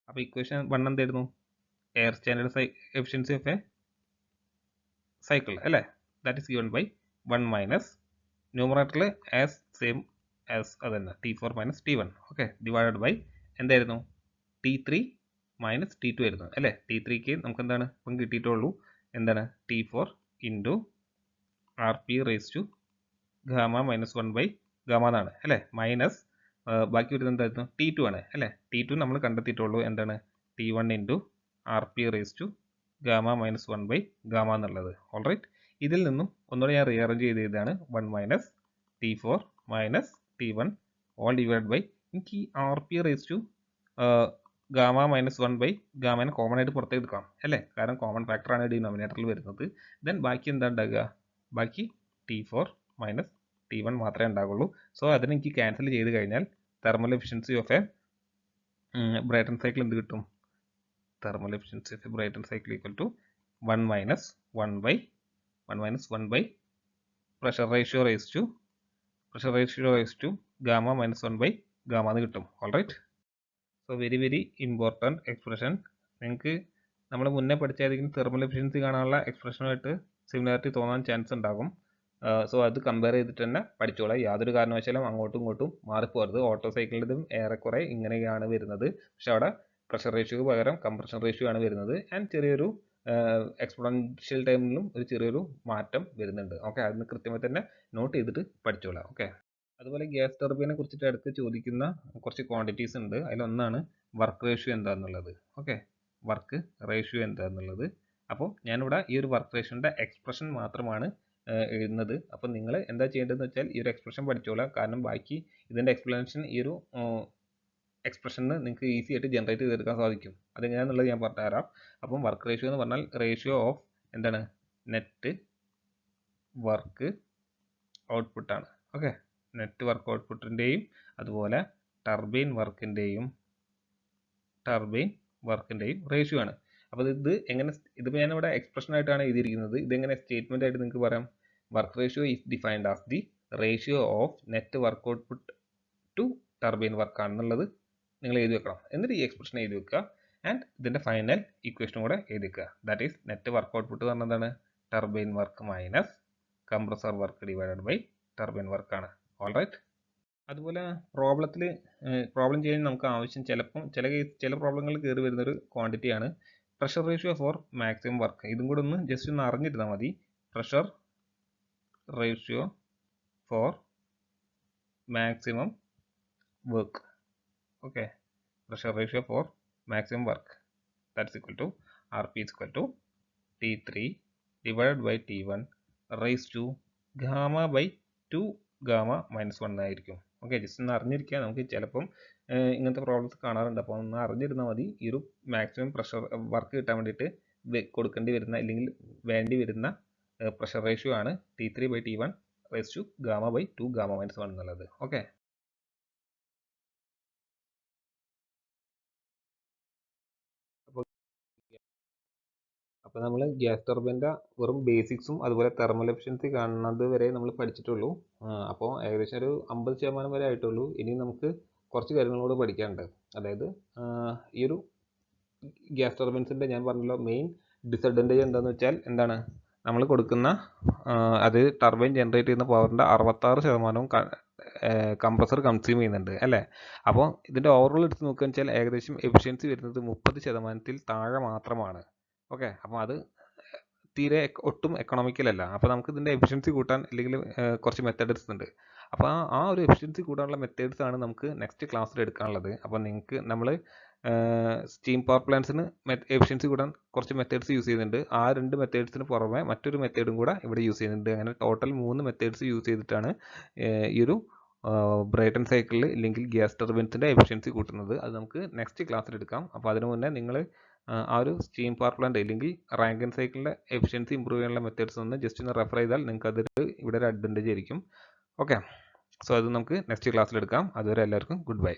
അപ്പോൾ ഇക്വേഷൻ 1 എന്തായിരുന്നു, air standard efficiency of a cycle അല്ലേ, that is given by 1 minus ന്യൂമറേറ്ററിൽ ആസ് സെയിം ആസ് അതന്നെ T4 minus T1. Okay, divided by എന്തായിരുന്നു T3 മൈനസ് T2 ആയിരുന്നു അല്ലേ. T3ക്ക് നമുക്ക് എന്താണ് ഇപ്പം കിട്ടിയിട്ടുള്ളൂ, എന്താണ് T4 into R P raise to gamma minus 1 by gamma എന്നാണ് അല്ലേ, മൈനസ് ബാക്കി വരുന്നത് എന്തായിരുന്നു T2 ആണ് അല്ലേ. T2 നമ്മൾ കണ്ടെത്തിയിട്ടുള്ളൂ എന്താണ് T1 into R P raise to gamma minus 1 by gamma എന്നുള്ളത്. ഓൾ റൈറ്റ്, ഇതിൽ നിന്നും ഒന്നുകൂടെ ഞാൻ റീഅറേഞ്ച് ചെയ്തതാണ് 1 minus T4 minus T1 all divide by എനിക്ക് R P raise to gamma minus 1 by ഗാമനെ കോമൺ ആയിട്ട് പുറത്തേക്ക് എടുക്കാം അല്ലേ, കാരണം കോമൺ ഫാക്ടറാണ് ഡിനോമിനേറ്ററിൽ വരുന്നത്. ദെൻ ബാക്കി എന്താ ഉണ്ടാകുക, ബാക്കി T4 മൈനസ് T1 മാത്രമേ ഉണ്ടാകുള്ളൂ. സോ അതിന് എനിക്ക് ക്യാൻസൽ ചെയ്ത് കഴിഞ്ഞാൽ thermal efficiency of a Brayton cycle എന്ത് കിട്ടും, thermal efficiency of a Brayton cycle equal to 1 minus 1 by pressure ratio raise to gamma minus 1 by gamma എന്ന് കിട്ടും. All right, so very important expression. നിങ്ങൾക്ക് നമ്മൾ മുന്നേ പഠിച്ച ഏതെങ്കിലും തെർമൽ എഫിഷ്യൻസി കാണാനുള്ള എക്സ്പ്രഷനുമായിട്ട് സിമിലാരിറ്റി തോന്നാൻ ചാൻസ് ഉണ്ടാകും. സോ അത് കമ്പയർ ചെയ്തിട്ട് തന്നെ പഠിച്ചോളാം, യാതൊരു കാരണവശാലും അങ്ങോട്ടും ഇങ്ങോട്ടും മാറിപ്പോകരുത്. ഓട്ടോ സൈക്കിളിലും ഏറെക്കുറെ ഇങ്ങനെയാണ് വരുന്നത്, പക്ഷെ അവിടെ പ്രഷർ റേഷ്യോക്ക് പകരം കംപ്രഷൻ റേഷ്യോ ആണ് വരുന്നത്. ആൻഡ് ചെറിയൊരു എക്സ്പോണൻഷ്യൽ ടൈമിലും ഒരു ചെറിയൊരു മാറ്റം വരുന്നുണ്ട്. ഓക്കെ, അതിന് കൃത്യമായി തന്നെ നോട്ട് ചെയ്തിട്ട് പഠിച്ചോളാം. ഓക്കെ, അതുപോലെ ഗ്യാസ് ടർബൈനെ കുറിച്ചിട്ട് അടുത്ത് ചോദിക്കുന്ന കുറച്ച് ക്വാണ്ടിറ്റീസ് ഉണ്ട്. അതിലൊന്നാണ് വർക്ക് റേഷ്യോ എന്താണെന്നുള്ളത്. ഓക്കെ, വർക്ക് റേഷ്യോ എന്താണെന്നുള്ളത്. അപ്പോൾ ഞാനിവിടെ ഈ ഒരു വർക്ക് റേഷ്യോൻ്റെ എക്സ്പ്രഷൻ മാത്രമാണ് എഴുതുന്നത്. അപ്പോൾ നിങ്ങൾ എന്താ ചെയ്യേണ്ടതെന്ന് വെച്ചാൽ ഈ ഒരു എക്സ്പ്രഷൻ പഠിച്ചോളാം, കാരണം ബാക്കി ഇതിൻ്റെ എക്സ്പ്ലനേഷൻ ഈ ഒരു എക്സ്പ്രഷന് നിങ്ങൾക്ക് ഈസി ആയിട്ട് ജനറേറ്റ് ചെയ്തെടുക്കാൻ സാധിക്കും. അതെങ്ങനെയാണെന്നുള്ളത് ഞാൻ പറഞ്ഞുതരാം. അപ്പം വർക്ക് റേഷ്യോ എന്ന് പറഞ്ഞാൽ റേഷ്യോ ഓഫ് എന്താണ് നെറ്റ് വർക്ക് ഔട്ട്പുട്ടാണ്. ഓക്കെ, നെറ്റ് വർക്ക് ഔട്ട്പുട്ടിൻ്റെയും അതുപോലെ ടർബൈൻ ടർബൈൻ വർക്കിൻ്റെയും റേഷ്യോ ആണ്. അപ്പോൾ ഇത് എങ്ങനെ, ഇതിപ്പോൾ ഞാനിവിടെ എക്സ്പ്രഷൻ ആയിട്ടാണ് എഴുതിയിരിക്കുന്നത്. ഇതെങ്ങനെ സ്റ്റേറ്റ്മെൻ്റ് ആയിട്ട് നിങ്ങൾക്ക് പറയാം. Work ratio is defined as the ratio of net work output to turbine work ആണെന്നുള്ളത് നിങ്ങൾ എഴുതി വെക്കണം. എന്നിട്ട് ഈ എക്സ്പ്രഷൻ എഴുതി വെക്കുക. ആൻഡ് ഇതിൻ്റെ ഫൈനൽ ഇക്വേഷനും കൂടെ എഴുതി വെക്കുക. That is net work output പറഞ്ഞതാണ് turbine work minus compressor work divided by turbine വർക്കാണ്. All right. അതുപോലെ പ്രോബ്ലം ചെയ്യാൻ നമുക്ക് ആവശ്യം ചില പ്രോബ്ലങ്ങളിൽ കയറി വരുന്നൊരു ക്വാണ്ടിറ്റിയാണ് pressure ratio for maximum work. ഇതും കൂടെ ഒന്ന് ജസ്റ്റ് ഒന്ന് അറിഞ്ഞിരുന്നാൽ മതി. Pressure ratio for maximum work. Okay, pressure ratio for maximum work, that's equal to Rp is equal to T3 divided by T1 raised to gamma by 2 gamma minus 1 ആയിരിക്കും. Okay, just ഒന്ന് അറിഞ്ഞിരിക്കുക. നമുക്ക് ചിലപ്പം ഇങ്ങനത്തെ problems കാണാറുണ്ട്. അപ്പോൾ ഒന്ന് അറിഞ്ഞിരുന്നാൽ മതി. ഈ ഒരു മാക്സിമം പ്രഷർ വർക്ക് കിട്ടാൻ വേണ്ടിയിട്ട് കൊടുക്കേണ്ടി വരുന്ന അല്ലെങ്കിൽ വേണ്ടി വരുന്ന പ്രഷർ റേഷ്യോ ആണ് T3 by T1 raised to gamma by 2 gamma minus 1 എന്നുള്ളത്. ഓക്കെ, അപ്പോൾ നമ്മൾ ഗ്യാസ് ടർബൈൻ്റെ വെറും ബേസിക്സും അതുപോലെ തെർമൽ എഫിഷ്യൻസി കാണുന്നത് വരെ നമ്മൾ പഠിച്ചിട്ടുള്ളൂ. അപ്പോൾ ഏകദേശം ഒരു 50% വരെ ആയിട്ടുള്ളൂ. ഇനി നമുക്ക് കുറച്ച് കാര്യങ്ങളോട് പഠിക്കാനുണ്ട്. അതായത് ഈ ഒരു ഗ്യാസ് ടർബൈൻസിൻ്റെ ഞാൻ പറഞ്ഞല്ലോ മെയിൻ ഡിസഡ്വാൻറ്റേജ് എന്താണെന്ന് വെച്ചാൽ എന്താണ്, നമ്മൾ കൊടുക്കുന്ന അത് ടർബൈൻ ജനറേറ്റ് ചെയ്യുന്ന പവറിൻ്റെ 66% കംപ്രസർ കൺസ്യൂം ചെയ്യുന്നുണ്ട് അല്ലേ. അപ്പോൾ ഇതിൻ്റെ ഓവറോൾ എടുത്ത് നോക്കുകയെന്ന് വെച്ചാൽ ഏകദേശം എഫിഷ്യൻസി വരുന്നത് 30% താഴെ മാത്രമാണ്. ഓക്കെ, അപ്പോൾ അത് തീരെ ഒട്ടും എക്കണോമിക്കൽ അല്ല. അപ്പോൾ നമുക്ക് ഇതിൻ്റെ എഫിഷ്യൻസി കൂട്ടാൻ അല്ലെങ്കിൽ കുറച്ച് മെത്തേഡ്സ് ഉണ്ട്. അപ്പോൾ ആ ഒരു എഫിഷ്യൻസി കൂട്ടാനുള്ള മെത്തേഡ്സ് ആണ് നമുക്ക് നെക്സ്റ്റ് ക്ലാസ്സിൽ എടുക്കാനുള്ളത്. അപ്പോൾ നിങ്ങൾക്ക് നമ്മൾ സ്റ്റീം പവർ പ്ലാന്റ്സിന് എഫിഷ്യൻസി കൂട്ടാൻ കുറച്ച് മെത്തേഡ്സ് യൂസ് ചെയ്യുന്നുണ്ട്. ആ 2 മെത്തേഡ്സിന് പുറമെ മറ്റൊരു മെത്തേഡും കൂടെ ഇവിടെ യൂസ് ചെയ്യുന്നുണ്ട്. അങ്ങനെ ടോട്ടൽ 3 മെത്തേഡ്സ് യൂസ് ചെയ്തിട്ടാണ് ഈ ഒരു ബ്രൈറ്റൺ സൈക്കിളിൽ അല്ലെങ്കിൽ ഗ്യാസ് ടർബൈൻസിൻ്റെ എഫിഷ്യൻസി കൂട്ടുന്നത്. അത് നമുക്ക് നെക്സ്റ്റ് ക്ലാസ്സിൽ എടുക്കാം. അപ്പോൾ അതിനു മുന്നേ നിങ്ങൾ ആ ഒരു സ്റ്റീം പവർ പ്ലാന്റ് അല്ലെങ്കിൽ റാങ്കിൻ സൈക്കിളിൻ്റെ എഫിഷ്യൻസി ഇമ്പ്രൂവ് ചെയ്യാനുള്ള മെത്തേഡ്സ് ഒന്ന് ജസ്റ്റ് ഒന്ന് റെഫർ ചെയ്താൽ നിങ്ങൾക്ക് അതൊരു ഇവിടെ ഒരു അഡ്വാൻറ്റേജ് ആയിരിക്കും. ഓക്കെ, സോ അത് നമുക്ക് നെക്സ്റ്റ് ക്ലാസ്സിൽ എടുക്കാം. അതുവരെ എല്ലാവർക്കും ഗുഡ് ബൈ.